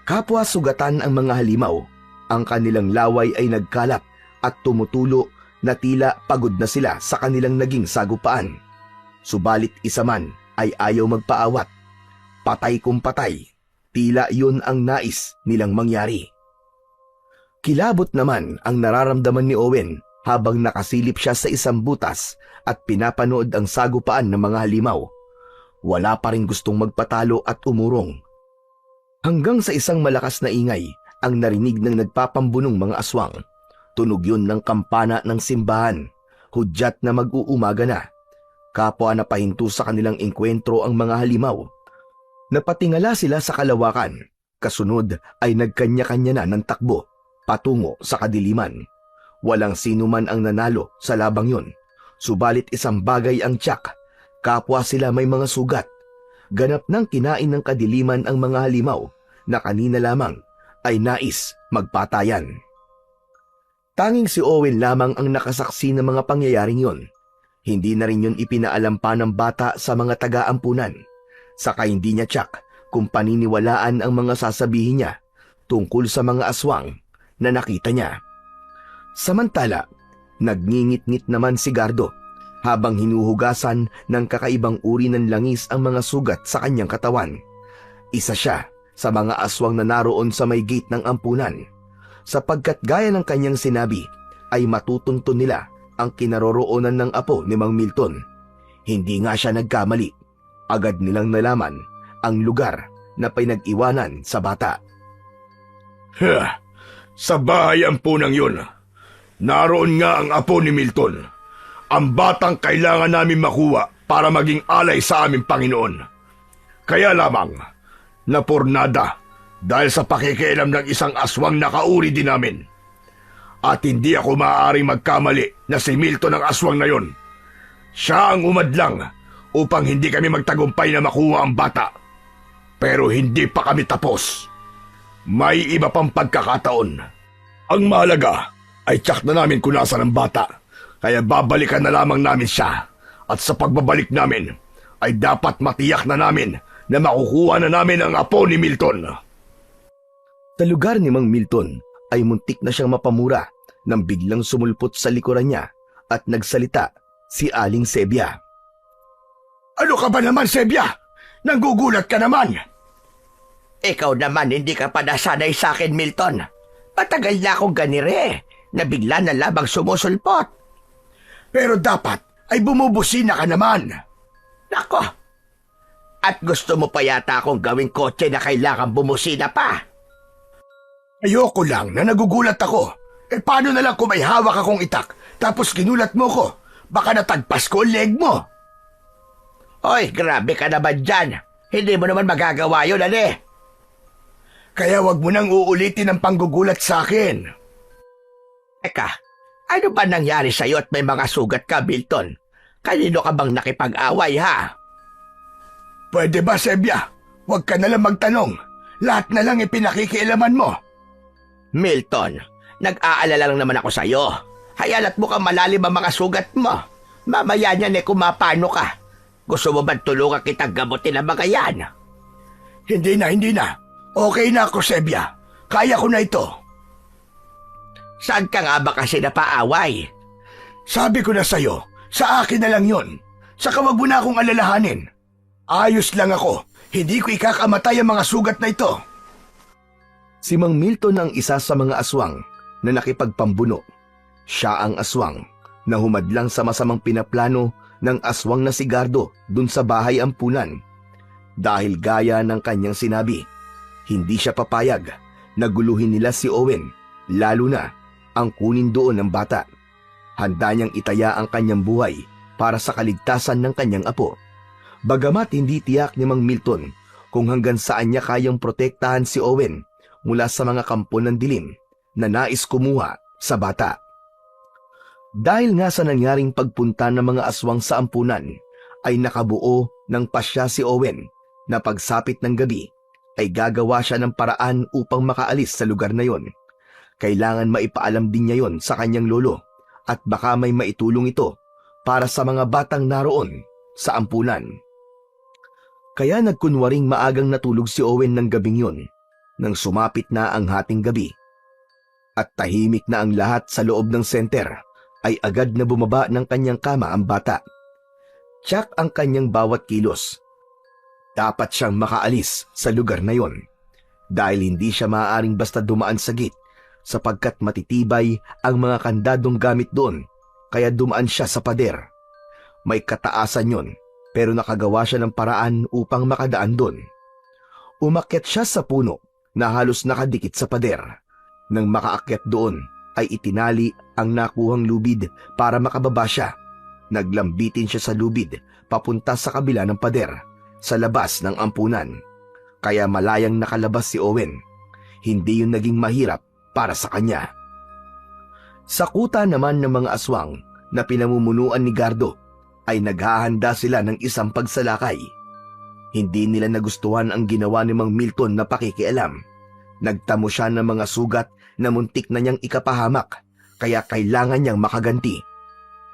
Speaker 2: Kapwa sugatan ang mga halimaw, ang kanilang laway ay nagkalap at tumutulo na tila pagod na sila sa kanilang naging sagupaan. Subalit isa man ay ayaw magpaawat. Patay kung patay, tila yun ang nais nilang mangyari. Kilabot naman ang nararamdaman ni Owen habang nakasilip siya sa isang butas at pinapanood ang sagupaan ng mga halimaw. Wala pa rin gustong magpatalo at umurong. Hanggang sa isang malakas na ingay ang narinig ng nagpapambunong mga aswang. Tunog yun ng kampana ng simbahan, hudyat na mag-uumaga na. Kapwa na pahinto sa kanilang engkwentro ang mga halimaw. Napatingala sila sa kalawakan, kasunod ay nagkanya-kanya na ng takbo patungo sa kadiliman. Walang sino man ang nanalo sa labang yun, subalit isang bagay ang tiyak, kapwa sila may mga sugat. Ganap nang kinain ng kadiliman ang mga halimaw na kanina lamang ay nais magpatayan. Tanging si Owen lamang ang nakasaksi ng mga pangyayaring yon. Hindi na rin yun ipinaalam pa ng bata sa mga taga-ampunan. Saka hindi niya tiyak kung paniniwalaan ang mga sasabihin niya tungkol sa mga aswang na nakita niya. Samantala, nagngingit-ngit naman si Gardo habang hinuhugasan ng kakaibang uri ng langis ang mga sugat sa kanyang katawan. Isa siya sa mga aswang na naroon sa may gate ng ampunan, sapagkat gaya ng kanyang sinabi ay matutunto nila ang kinaroroonan ng apo ni Mang Milton. Hindi nga siya nagkamali. Agad nilang nalaman ang lugar na pinag-iwanan sa bata.
Speaker 3: Sa bahay ampunang yun, naroon nga ang apo ni Milton. Ang batang kailangan namin makuha para maging alay sa aming Panginoon. Kaya lamang, napurnada dahil sa pakikialam ng isang aswang na kauri din namin. At hindi ako maaaring magkamali na si Milton ang aswang na yon. Siya ang umadlang upang hindi kami magtagumpay na makuha ang bata. Pero hindi pa kami tapos. May iba pang pagkakataon. Ang mahalaga ay tiyak na namin kung nasaan ang bata. Kaya babalikan na lamang namin siya. At sa pagbabalik namin, ay dapat matiyak na namin na makukuha na namin ang apo ni Milton.
Speaker 2: Sa lugar ni Mang Milton ay muntik na siyang mapamura nang biglang sumulpot sa likuran niya at nagsalita si Aling Sebia.
Speaker 3: Ano ka ba naman, Sebia? Nanggugulat ka naman.
Speaker 1: Ikaw naman hindi ka pa nasanay sa akin, Milton. Matagal na akong ganire na bigla na labang sumusulpot.
Speaker 3: Pero dapat ay bumubusina ka naman.
Speaker 1: Nako! At gusto mo pa yata akong gawing kotse na kailangan bumusina pa.
Speaker 3: Ayoko lang na nagugulat ako. Paano na lang kung may hawak akong itak tapos ginulat mo ko? Baka natagpas ko ang leg mo.
Speaker 1: Oy, grabe ka naman dyan. Hindi mo naman magagawa yun, ane.
Speaker 3: Kaya wag mo nang uulitin ang panggugulat sa akin.
Speaker 1: Teka, ano ba nangyari sa'yo at may mga sugat ka, Milton? Kanino ka bang nakipag-away, ha?
Speaker 3: Pwede ba, Sebia? Huwag ka nalang magtanong. Lahat na lang ipinakikialaman mo.
Speaker 1: Milton, nag-aalala lang naman ako sa'yo. Hayala't mukhang malalim ang mga sugat mo. Mamaya niyan kumapano ka. Gusto mo ba tulungan kitang gamutin ang mga yan?
Speaker 3: Hindi na. Okay na ako, Sebia. Kaya ko na ito.
Speaker 1: Saan ka nga ba kasi napaaway?
Speaker 3: Sabi ko na sa'yo, sa akin na lang yon. Saka wag mo na akong alalahanin. Ayos lang ako. Hindi ko ikakamatay ang mga sugat na ito.
Speaker 2: Si Mang Milton ang isa sa mga aswang na nakipagpambuno. Siya ang aswang na humadlang sa masamang pinaplano ng aswang na si Gardo dun sa bahay ampunan. Dahil gaya ng kanyang sinabi, hindi siya papayag na guluhin nila si Owen, lalo na ang kunin doon ng bata. Handa niyang itaya ang kanyang buhay para sa kaligtasan ng kanyang apo. Bagamat hindi tiyak ni Mang Milton kung hanggang saan niya kayang protektahan si Owen mula sa mga kampo ng dilim na nais kumuha sa bata. Dahil nga sa nangyaring pagpunta ng mga aswang sa ampunan, ay nakabuo ng pasya si Owen na pagsapit ng gabi ay gagawa siya ng paraan upang makaalis sa lugar na yon. Kailangan maipaalam din niya yon sa kanyang lolo at baka may maitulong ito para sa mga batang naroon sa ampunan. Kaya nagkunwaring maagang natulog si Owen ng gabing yon nang sumapit na ang hating gabi. At tahimik na ang lahat sa loob ng senter ay agad na bumaba ng kanyang kama ang bata. Tiyak ang kanyang bawat kilos. Dapat siyang makaalis sa lugar na yon dahil hindi siya maaaring basta dumaan sa gate sapagkat matitibay ang mga kandadong gamit doon kaya dumaan siya sa pader. May kataasan yon pero nakagawa siya ng paraan upang makadaan doon. Umakyat siya sa puno na halos nakadikit sa pader. Nang makaakyat doon ay itinali ang nakuhang lubid para makababa siya. Naglambitin siya sa lubid papunta sa kabila ng pader sa labas ng ampunan. Kaya malayang nakalabas si Owen. Hindi yun naging mahirap para sa kanya. Sa kuta naman ng mga aswang na pinamumunuan ni Gardo ay naghahanda sila ng isang pagsalakay. Hindi nila nagustuhan ang ginawa ni Mang Milton na pakikialam. Nagtamo siya ng mga sugat na muntik na niyang ikapahamak, kaya kailangan niyang makaganti.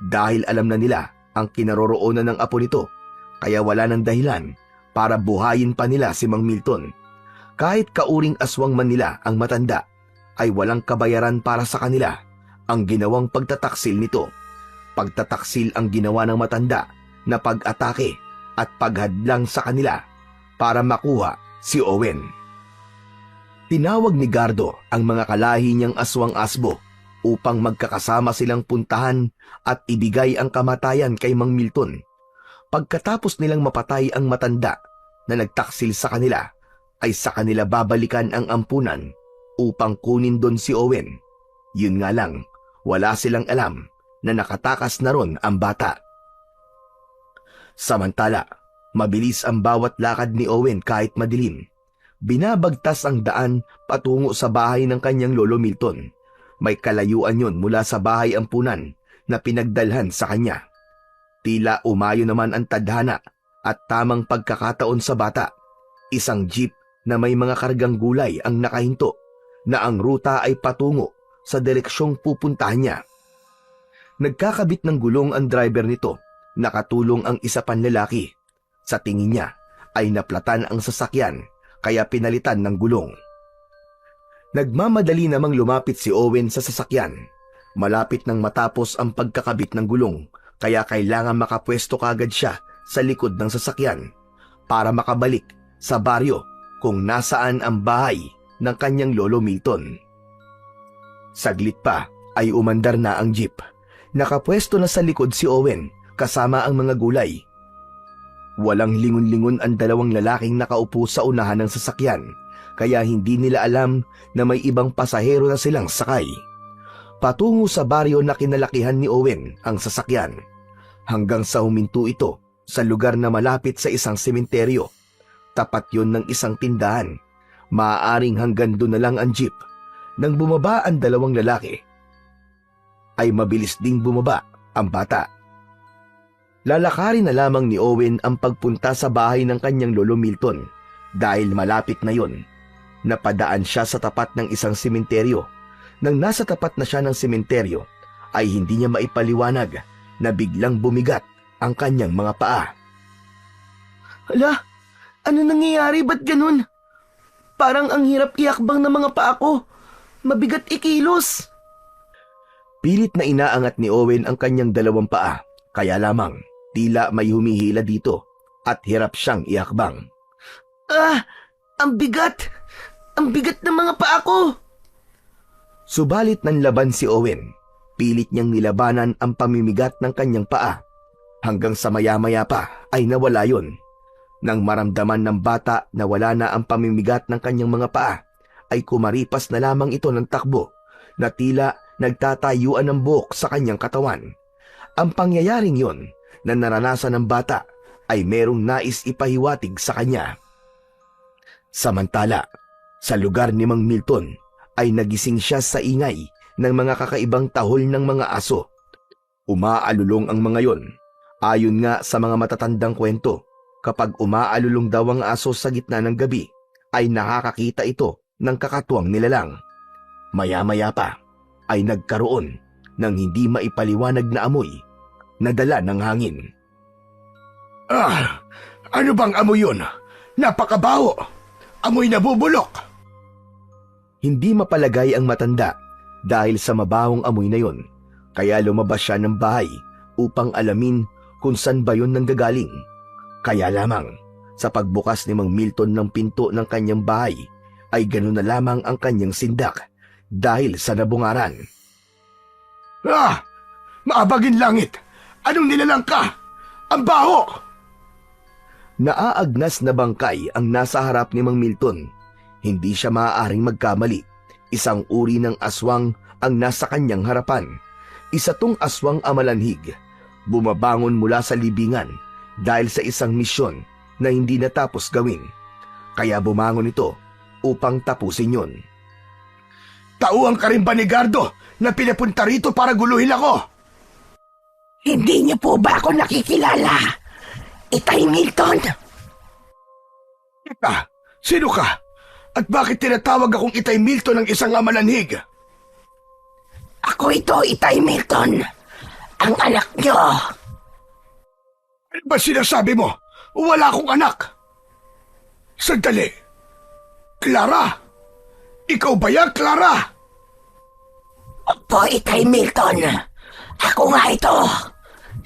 Speaker 2: Dahil alam na nila ang kinaroroonan ng apo nito, kaya wala ng dahilan para buhayin pa nila si Mang Milton. Kahit kauring aswang man nila ang matanda, ay walang kabayaran para sa kanila ang ginawang pagtataksil nito. Pagtataksil ang ginawa ng matanda na pag-atake at paghadlang sa kanila para makuha si Owen. Tinawag ni Gardo ang mga kalahi niyang aswang-asbo upang magkakasama silang puntahan at ibigay ang kamatayan kay Mang Milton. Pagkatapos nilang mapatay ang matanda na nagtaksil sa kanila, ay sa kanila babalikan ang ampunan upang kunin doon si Owen. Yun nga lang, wala silang alam na nakatakas na ron ang bata. Samantala, mabilis ang bawat lakad ni Owen kahit madilim. Binabagtas ang daan patungo sa bahay ng kanyang lolo Milton. May kalayuan yon mula sa bahay ampunan na pinagdalhan sa kanya. Tila umayo naman ang tadhana at tamang pagkakataon sa bata. Isang jeep na may mga kargang gulay ang nakahinto na ang ruta ay patungo sa direksyong pupuntahan niya. Nagkakabit ng gulong ang driver nito, nakatulong ang isa pang lalaki. Sa tingin niya ay naplatan ang sasakyan kaya pinalitan ng gulong. Nagmamadali namang lumapit si Owen sa sasakyan. Malapit nang matapos ang pagkakabit ng gulong kaya kailangan makapwesto kagad siya sa likod ng sasakyan para makabalik sa baryo kung nasaan ang bahay ng kanyang lolo Milton. Saglit pa ay umandar na ang jeep. Nakapwesto na sa likod si Owen kasama ang mga gulay. Walang lingon-lingon ang dalawang lalaking nakaupo sa unahan ng sasakyan kaya hindi nila alam na may ibang pasahero na silang sakay. Patungo sa baryo na kinalakihan ni Owen ang sasakyan hanggang sa huminto ito sa lugar na malapit sa isang sementeryo. Tapat yon ng isang tindahan. Maaaring hanggang doon na lang ang jeep. Nang bumaba ang dalawang lalaki, ay mabilis ding bumaba ang bata. Lalakarin na lamang ni Owen ang pagpunta sa bahay ng kanyang lolo Milton dahil malapit na yon. Napadaan siya sa tapat ng isang sementeryo. Nang nasa tapat na siya ng sementeryo, ay hindi niya maipaliwanag na biglang bumigat ang kanyang mga paa.
Speaker 4: Hala, ano nangyayari? Ba't ganun? Parang ang hirap iakbang ng mga paa ko. Mabigat ikilos.
Speaker 2: Pilit na inaangat ni Owen ang kanyang dalawang paa, kaya lamang tila may humihila dito at hirap siyang iakbang.
Speaker 4: Ang bigat! Ang bigat ng mga paa ko!
Speaker 2: Subalit nanlaban si Owen. Pilit niyang nilabanan ang pamimigat ng kanyang paa. Hanggang sa maya-maya pa ay nawala yon. Nang maramdaman ng bata na wala na ang pamimigat ng kanyang mga paa, ay kumaripas na lamang ito ng takbo na tila nagtatayuan ng buhok sa kanyang katawan. Ang pangyayaring yon na naranasan ng bata ay merong nais ipahiwatig sa kanya. Samantala, sa lugar ni Mang Milton ay nagising siya sa ingay ng mga kakaibang tahol ng mga aso. Umaalulong ang mga yon. Ayon nga sa mga matatandang kwento, kapag umaalulong daw ang aso sa gitna ng gabi, ay nakakakita ito ng kakatuwang nilalang. Maya-maya pa ay nagkaroon ng hindi maipaliwanag na amoy na dala ng hangin.
Speaker 3: Ano bang amoy yun? Napakabaho! Amoy nabubulok!
Speaker 2: Hindi mapalagay ang matanda dahil sa mabahong amoy na yon, kaya lumabas siya ng bahay upang alamin kung saan ba yun nanggagaling. Kaya lamang, sa pagbukas ni Mang Milton ng pinto ng kanyang bahay, ay ganoon na lamang ang kanyang sindak dahil sa nabungaran.
Speaker 3: Maabagin langit! Anong nilalang ka? Ang baho!
Speaker 2: Naaagnas na bangkay ang nasa harap ni Mang Milton. Hindi siya maaaring magkamali. Isang uri ng aswang ang nasa kanyang harapan. Isa tong aswang amalanhig. Bumabangon mula sa libingan dahil sa isang misyon na hindi natapos gawin. Kaya bumangon ito upang tapusin yon.
Speaker 3: Tauhan ka rin ba ni Gardo na pinapunta rito para guluhin ako?
Speaker 1: Hindi niyo po ba ako nakikilala? Itay Milton!
Speaker 3: Sino ka? At bakit tinatawag akong Itay Milton ng isang amalanhig?
Speaker 1: Ako ito, Itay Milton. Ang anak niyo.
Speaker 3: Ano ba sinasabi mo? Wala akong anak. Sandali. Clara? Ikaw ba yan, Clara?
Speaker 1: Opo, Itay Milton. Ako nga ito.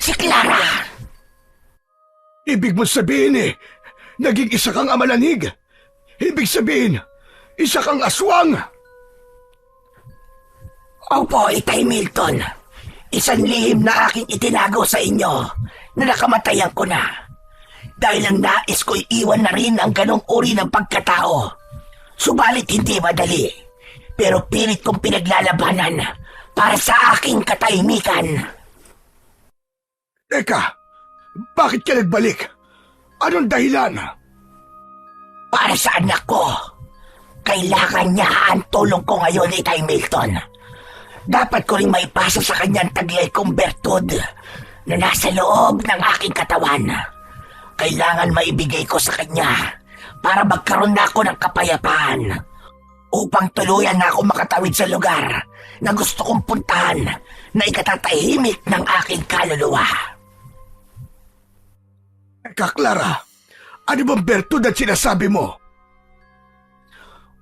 Speaker 1: Si Clara.
Speaker 3: Ibig mo sabihin naging isa kang amalanhig. Ibig sabihin, isa kang aswang.
Speaker 1: Opo, Itay Milton. Isang lihim na aking itinago sa inyo na nakamatayan ko na. Dahil ang nais ko'y iwan na rin ang ganong uri ng pagkatao. Subalit hindi madali. Pero pilit kong pinaglalabanan para sa aking katahimikan.
Speaker 3: Teka, bakit ka nagbalik? Anong dahilan?
Speaker 1: Para sa anak ko. Kailangan niya ang tulong ko ngayon, Itay Milton. Dapat ko rin maipasa sa kanyang taglay kong bertud na nasa loob ng aking katawan. Kailangan maibigay ko sa kanya para magkaroon na ako ng kapayapaan upang tuluyan na ako makatawid sa lugar na gusto kong puntahan na ikatatahimik ng aking kaluluwa.
Speaker 3: Teka, Clara. Ano bang bertud at sinasabi mo?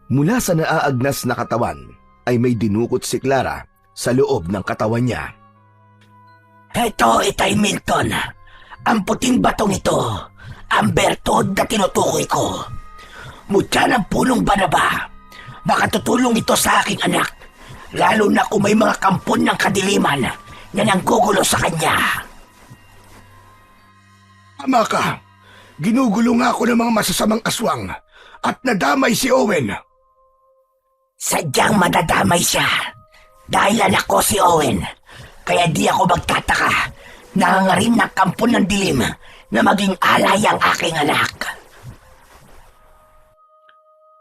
Speaker 2: Mula sa naaagnas na katawan ay may dinukot si Clara sa loob ng katawan niya.
Speaker 1: Ito, Itay Milton. Ang puting batong ito, ang bertod na tinutukoy ko. Mutya ng punong banaba. Makatutulong ito sa aking anak, lalo na kung may mga kampon ng kadiliman na nanggugulo sa kanya.
Speaker 3: Tama ka. Ginugulo nga ako ng mga masasamang aswang at nadamay si Owen.
Speaker 1: Sadyang madadamay siya. Dahil anak ko si Owen, kaya di ako magtataka. Nangangarin ng kampon ng dilim na maging alay ang aking anak.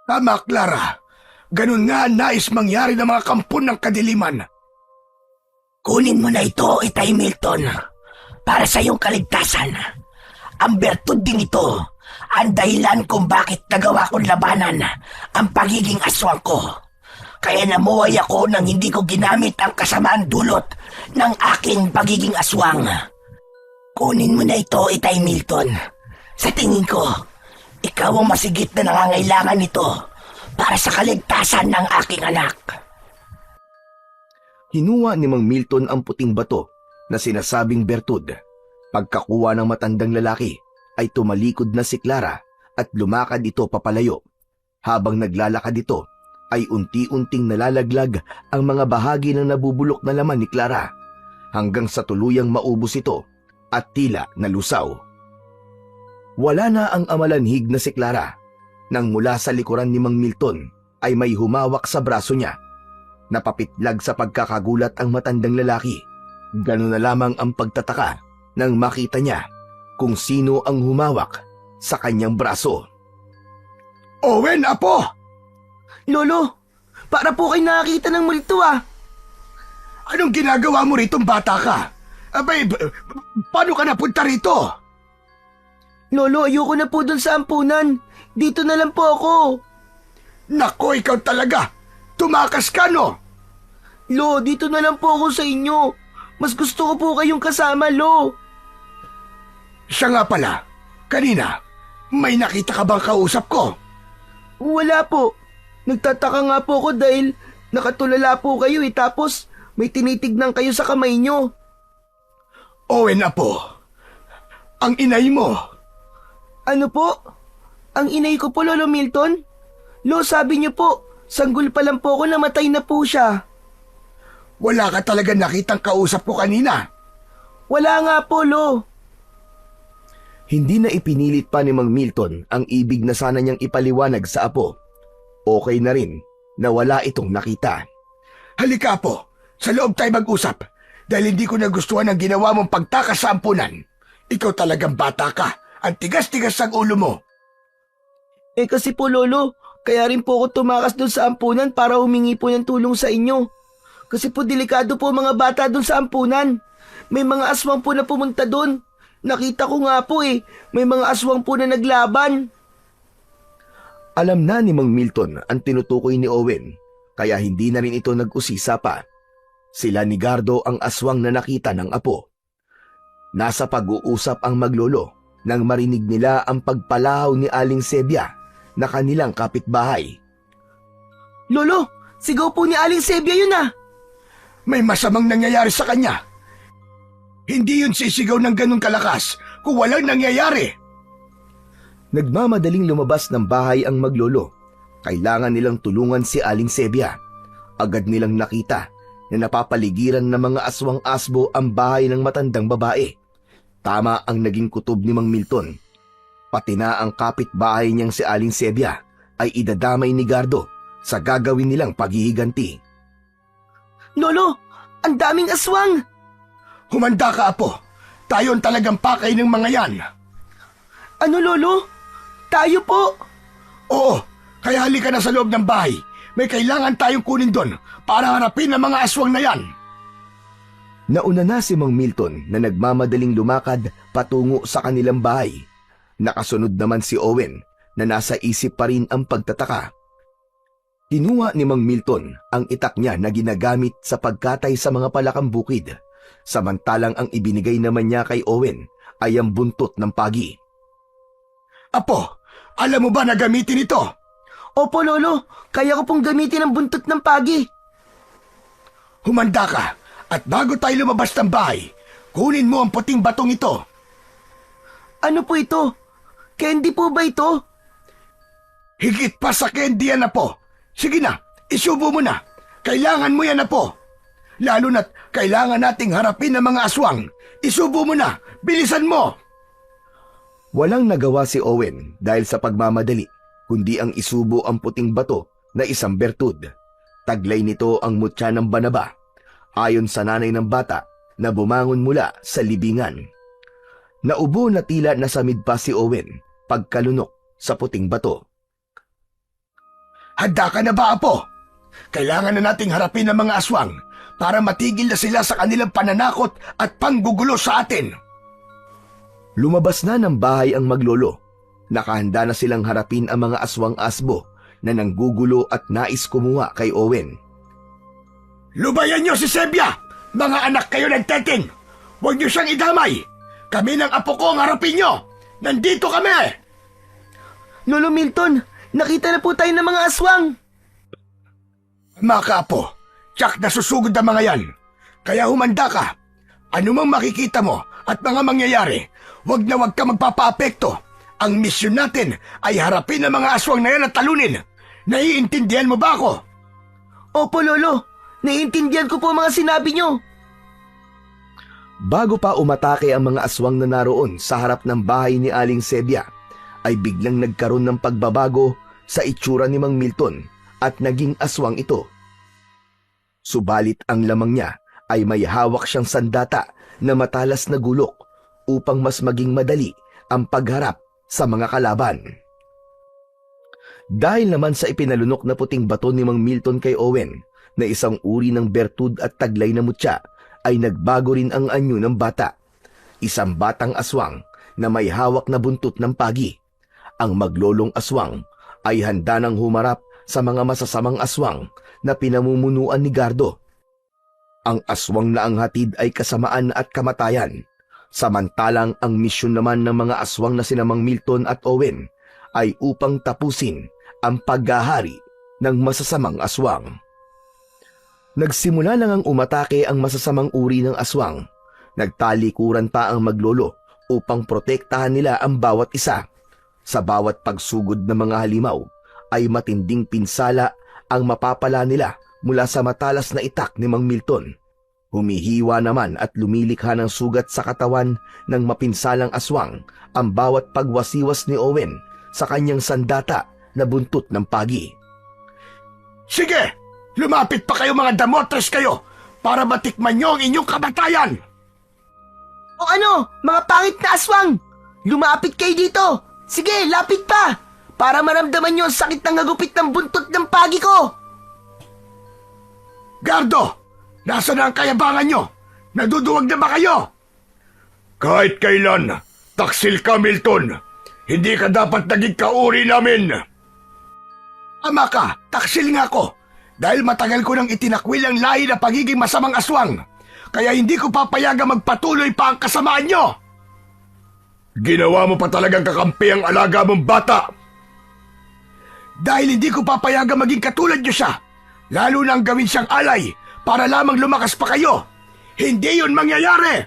Speaker 3: Tama, Clara. Ganun nga ang nais mangyari ng mga kampon ng kadiliman.
Speaker 1: Kunin mo na ito, Itay Milton, para sa iyong kaligtasan. Ang bertud din ito, ang dahilan kung bakit nagawa kong labanan ang pagiging aswang ko. Kaya namuhay ako nang hindi ko ginamit ang kasamaan dulot ng aking pagiging aswang. Kunin mo na ito, Itay Milton. Sa tingin ko, ikaw ang masigit na nangangailangan nito para sa kaligtasan ng aking anak.
Speaker 2: Hinuha ni Mang Milton ang puting bato na sinasabing bertud. Pagkakuha ng matandang lalaki ay tumalikod na si Clara at lumakad ito papalayo. Habang naglalakad ito ay unti-unting nalalaglag ang mga bahagi ng nabubulok na laman ni Clara hanggang sa tuluyang maubos ito at tila nalusaw. Wala na ang amalanhig na si Clara nang mula sa likuran ni Mang Milton ay may humawak sa braso niya. Napapitlag sa pagkakagulat ang matandang lalaki. Ganun na lamang ang pagtataka nang makita niya kung sino ang humawak sa kanyang braso.
Speaker 3: Owen, apo!
Speaker 4: Lolo, para po kayo nakakita ng multo ah.
Speaker 3: Anong ginagawa mo ritong bata ka? Abay, paano ka napunta rito?
Speaker 4: Lolo, ayoko na po dun sa ampunan. Dito na lang po ako.
Speaker 3: Nako, ikaw talaga! Tumakas ka, no?
Speaker 4: Lo, dito na lang po ako sa inyo. Mas gusto ko po kayong kasama, Lo.
Speaker 3: Siya nga pala, kanina, may nakita ka bang kausap ko?
Speaker 4: Wala po. Nagtataka nga po ako dahil nakatulala po kayo tapos may tinitignan kayo sa kamay nyo.
Speaker 3: Owen, apo, ang inay mo.
Speaker 4: Ano po? Ang inay ko po, Lolo Milton? Lo, sabi niyo po, sanggol pa lang po ako, namatay na po siya.
Speaker 3: Wala ka talaga nakitang kausap ko kanina.
Speaker 4: Wala nga po, Lo.
Speaker 2: Hindi na ipinilit pa ni Mang Milton ang ibig na sana niyang ipaliwanag sa apo. Okay na rin na wala itong nakita.
Speaker 3: Halika, apo, sa loob tayo mag-usap dahil hindi ko nagustuhan ang ginawa mong pagtakas sa ampunan. Ikaw talagang bata ka. Ang tigas-tigas ang ulo mo.
Speaker 4: Kasi po, Lolo, kaya rin po ako tumakas doon sa ampunan para humingi po ng tulong sa inyo. Kasi po delikado po mga bata doon sa ampunan. May mga aswang po na pumunta doon. Nakita ko nga po may mga aswang po na naglaban.
Speaker 2: Alam na ni Mang Milton ang tinutukoy ni Owen, kaya hindi na rin ito nag-usisa pa. Sila ni Gardo ang aswang na nakita ng apo. Nasa pag-uusap ang maglolo nang marinig nila ang pagpalahaw ni Aling Sebia na kanilang kapitbahay.
Speaker 4: Lolo, sigaw po ni Aling Sebia yun ah.
Speaker 3: May masamang nangyayari sa kanya. Hindi yun sisigaw ng ganun kalakas kung walang nangyayari.
Speaker 2: Nagmamadaling lumabas ng bahay ang maglolo. Kailangan nilang tulungan si Aling Sebia. Agad nilang nakita na napapaligiran ng mga aswang-asbo ang bahay ng matandang babae. Tama ang naging kutob ni Mang Milton. Pati na ang kapitbahay niyang si Aling Sebia ay idadamay ni Gardo sa gagawin nilang paghihiganti.
Speaker 4: Lolo, ang daming aswang!
Speaker 3: Humanda ka, apo. Tayo ang talagang pakay ng mga yan.
Speaker 4: Ano, Lolo? Tayo po!
Speaker 3: Oo, kaya halika na sa loob ng bahay. May kailangan tayong kunin doon para harapin ang mga aswang na yan.
Speaker 2: Nauna na si Mang Milton na nagmamadaling lumakad patungo sa kanilang bahay. Nakasunod naman si Owen na nasa isip pa rin ang pagtataka. Kinuha ni Mang Milton ang itak niya na ginagamit sa pagkatay sa mga palakang bukid, samantalang ang ibinigay naman niya kay Owen ay ang buntot ng pagi.
Speaker 3: Apo, alam mo ba na gamitin ito?
Speaker 4: Opo, Lolo. Kaya ko pong gamitin ang buntot ng pagi.
Speaker 3: Humanda ka at bago tayo lumabas ng bahay, kunin mo ang puting batong ito.
Speaker 4: Ano po ito? Candy po ba ito?
Speaker 3: Higit pa sa candy yan, Apo. Sige na, isubo mo na. Kailangan mo yan, Apo. Lalo na't kailangan nating harapin ang mga aswang. Isubo mo na, bilisan mo.
Speaker 2: Walang nagawa si Owen dahil sa pagmamadali, kundi ang isubo ang puting bato na isang bertud. Taglay nito ang mutya ng banaba, ayon sa nanay ng bata na bumangon mula sa libingan. Naubo na tila nasamid pa si Owen pagkalunok sa puting bato.
Speaker 3: Handa ka na ba, Apo? Kailangan na nating harapin ang mga aswang para matigil na sila sa kanilang pananakot at panggugulo sa atin.
Speaker 2: Lumabas na ng bahay ang maglolo. Nakahanda na silang harapin ang mga aswang asbo na nanggugulo at nais kumuha kay Owen.
Speaker 3: Lubayan niyo si Sebia! Mga anak kayo ng Teting! Huwag niyo siyang idamay! Kami ng apo ko ang harapin niyo! Nandito kami!
Speaker 4: Lolo Milton, nakita na po tayo ng mga aswang.
Speaker 3: Mga kaapo, tsak na susugod ang mga yan. Kaya humanda ka. Ano mang makikita mo at mga mangyayari, huwag na huwag ka magpapaapekto. Ang misyon natin ay harapin ang mga aswang na yan at talunin. Naiintindihan mo ba ako?
Speaker 4: Opo, Lolo. Naiintindihan ko po ang mga sinabi niyo.
Speaker 2: Bago pa umatake ang mga aswang na naroon sa harap ng bahay ni Aling Sebia, ay biglang nagkaroon ng pagbabago sa itsura ni Mang Milton at naging aswang ito. Subalit ang lamang niya ay may hawak siyang sandata na matalas na gulok upang mas maging madali ang pagharap sa mga kalaban. Dahil naman sa ipinalunok na puting bato ni Mang Milton kay Owen na isang uri ng bertud at taglay na mutya, ay nagbago rin ang anyo ng bata. Isang batang aswang na may hawak na buntot ng pagi. Ang maglolong aswang ay handa nang humarap sa mga masasamang aswang na pinamumunuan ni Gardo. Ang aswang na ang hatid ay kasamaan at kamatayan. Samantalang ang misyon naman ng mga aswang na sina Mang Milton at Owen ay upang tapusin ang paghahari ng masasamang aswang. Nagsimula na ngang umatake ang masasamang uri ng aswang. Nagtalikuran pa ang maglolo upang protektahan nila ang bawat isa. Sa bawat pagsugod ng mga halimaw ay matinding pinsala ang mapapala nila mula sa matalas na itak ni Mang Milton. Humihiwa naman at lumilikha ng sugat sa katawan ng mapinsalang aswang ang bawat pagwasiwas ni Owen sa kanyang sandata na buntot ng pagi.
Speaker 3: Sige! Lumapit pa kayo mga damotres kayo para matikman niyo ang inyong kamatayan!
Speaker 4: O ano, mga pangit na aswang! Lumapit kayo dito! Sige, lapit pa! Para maramdaman niyo ang sakit ng hagupit ng buntot ng pagi ko!
Speaker 3: Gardo! Nasaan na ang kayabangan nyo? Naduduwag na ba kayo? Kahit kailan, taksil ka, Milton. Hindi ka dapat naging kauri namin. Ama ka, taksil nga ako. Dahil matagal ko nang itinakwil ang lahi na pagiging masamang aswang. Kaya hindi ko papayagang magpatuloy pa ang kasamaan nyo. Ginawa mo pa talagang kakampi ang alaga mong bata. Dahil hindi ko papayagang maging katulad nyo siya. Lalo nang gawin siyang alay para lamang lumakas pa kayo. Hindi yun mangyayari!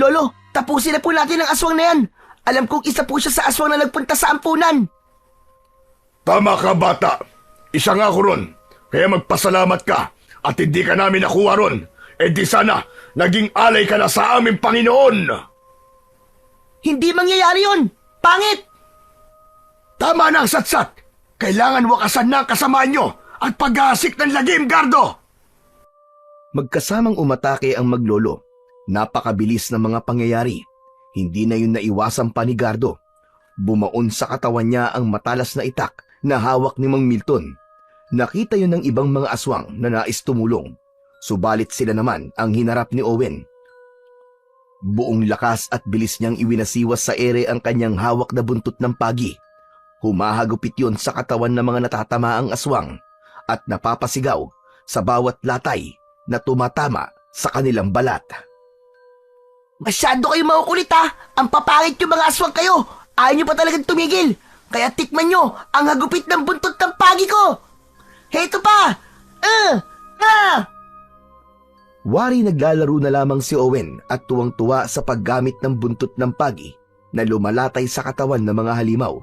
Speaker 4: Lolo, tapusin na po natin ang aswang na yan. Alam kong isa po siya sa aswang na nagpunta sa ampunan.
Speaker 3: Tama ka, bata. Isa nga ako ron. Kaya magpasalamat ka at hindi ka namin nakuha ron. E di sana, naging alay ka na sa aming Panginoon.
Speaker 4: Hindi mangyayari yun. Pangit!
Speaker 3: Tama na ang satsat. Kailangan wakasan na ang kasamaan nyo at paghahasik ng lagim, Gardo.
Speaker 2: Magkasamang umatake ang maglolo. Napakabilis ng mga pangyayari. Hindi na yun naiwasan pa ni Gardo. Bumaon sa katawan niya ang matalas na itak na hawak ni Mang Milton. Nakita yun ng ibang mga aswang na nais tumulong. Subalit sila naman ang hinarap ni Owen. Buong lakas at bilis niyang iwinasiwas sa ere ang kanyang hawak na buntot ng pagi. Humahagupit yun sa katawan ng mga natatamaang aswang at napapasigaw sa bawat latay na tumatama sa kanilang balat.
Speaker 4: Masyado kayo maukulit ha! Ang papangit yung mga aswang kayo! Ayaw niyo pa talagang tumigil. Kaya tikman niyo ang hagupit ng buntot ng pagi ko. Heto pa!
Speaker 2: Wari naglalaro na lamang si Owen at tuwang-tuwa sa paggamit ng buntot ng pagi na lumalatay sa katawan ng mga halimaw.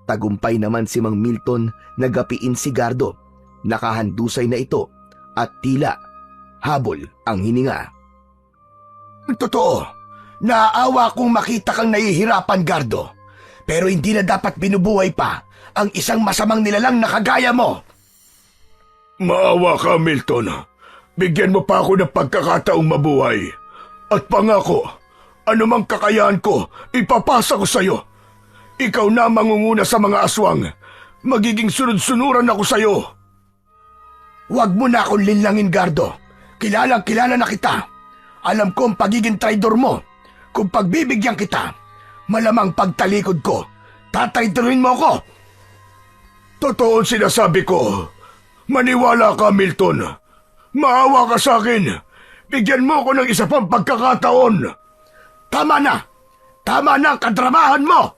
Speaker 2: Tagumpay naman si Mang Milton na gapiin si Gardo. Nakahandusay na ito at tila habol ang hininga.
Speaker 3: Totoo, naaawa kong makita kang nahihirapan, Gardo. Pero hindi na dapat binubuhay pa ang isang masamang nilalang na kagaya mo. Maawa ka, Milton. Bigyan mo pa ako ng pagkakataong mabuhay. At pangako, anumang kakayahan ko, ipapasa ko sa'yo. Ikaw na mangunguna sa mga aswang. Magiging sunod-sunuran ako sa'yo. Huwag mo na akong linlangin, Gardo. Kilalang-kilala na kita. Alam ko ang pagiging traidor mo. Kung pagbibigyan kita, malamang pagtalikod ko, tatraidorin mo ako. Totoo ang sinasabi ko. Maniwala ka, Milton. Maawa ka sa akin. Bigyan mo ko ng isa pang pagkakataon. Tama na! Tama na ang kadramahan mo!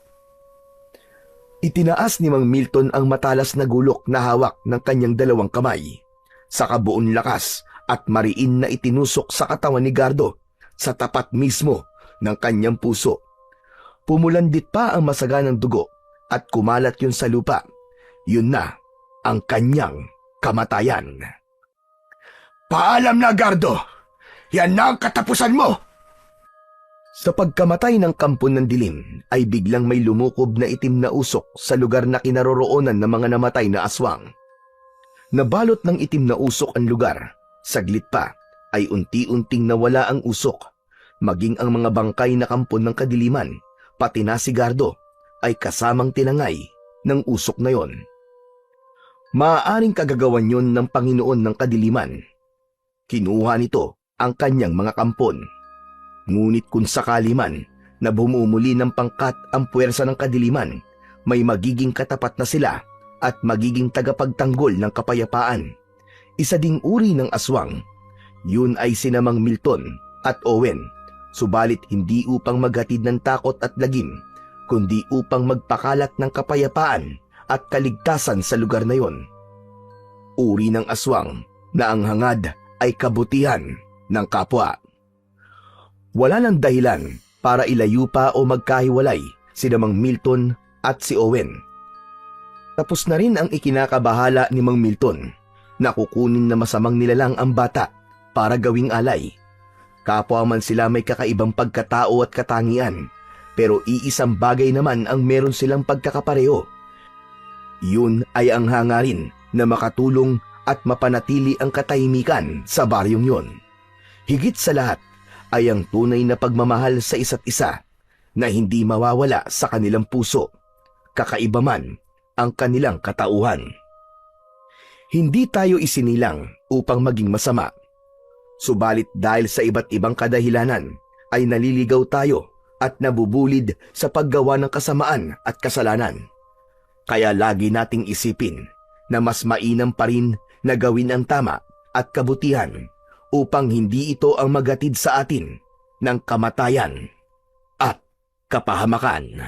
Speaker 2: Itinaas ni Mang Milton ang matalas na gulok na hawak ng kanyang dalawang kamay. Sa kabuon lakas at mariin na itinusok sa katawan ni Gardo sa tapat mismo ng kanyang puso. Pumulandit pa ang masaganang dugo at kumalat yun sa lupa. Yun na ang kanyang kamatayan.
Speaker 3: Paalam na, Gardo. Yan na ang katapusan mo.
Speaker 2: Sa pagkamatay ng kampon ng dilim ay biglang may lumukob na itim na usok sa lugar na kinaroroonan ng mga namatay na aswang. Nabalot ng itim na usok ang lugar. Saglit pa ay unti-unting nawala ang usok. Maging ang mga bangkay na kampon ng kadiliman, pati na si Gardo, ay kasamang tinangay ng usok na yon. Maaaring kagagawan yon ng Panginoon ng kadiliman. Kinuha nito ang kanyang mga kampon. Ngunit kung sakali man na bumumuli ng pangkat ang puwersa ng kadiliman, may magiging katapat na sila at magiging tagapagtanggol ng kapayapaan. Isa ding uri ng aswang. Yun ay sina Mang Milton at Owen, subalit hindi upang maghatid ng takot at lagim, kundi upang magpakalat ng kapayapaan at kaligtasan sa lugar na yon. Uri ng aswang na ang hangad ay kabutihan ng kapwa. Wala nang dahilan para ilayo pa o magkahiwalay sina Mang Milton at si Owen. Tapos na rin ang ikinakabahala ni Mang Milton na kukunin na masamang nilalang ang bata para gawing alay. Kapwa man sila may kakaibang pagkatao at katangian, pero iisang bagay naman ang meron silang pagkakapareho. Yun ay ang hangarin na makatulong at mapanatili ang katahimikan sa baryong yon. Higit sa lahat ay ang tunay na pagmamahal sa isa't isa na hindi mawawala sa kanilang puso, kakaiba man ang kanilang katauhan. Hindi tayo isinilang upang maging masama. Subalit dahil sa iba't ibang kadahilanan ay naliligaw tayo at nabubulid sa paggawa ng kasamaan at kasalanan. Kaya lagi nating isipin na mas mainam pa rin na gawin ang tama at kabutihan upang hindi ito ang maghatid sa atin ng kamatayan at kapahamakan.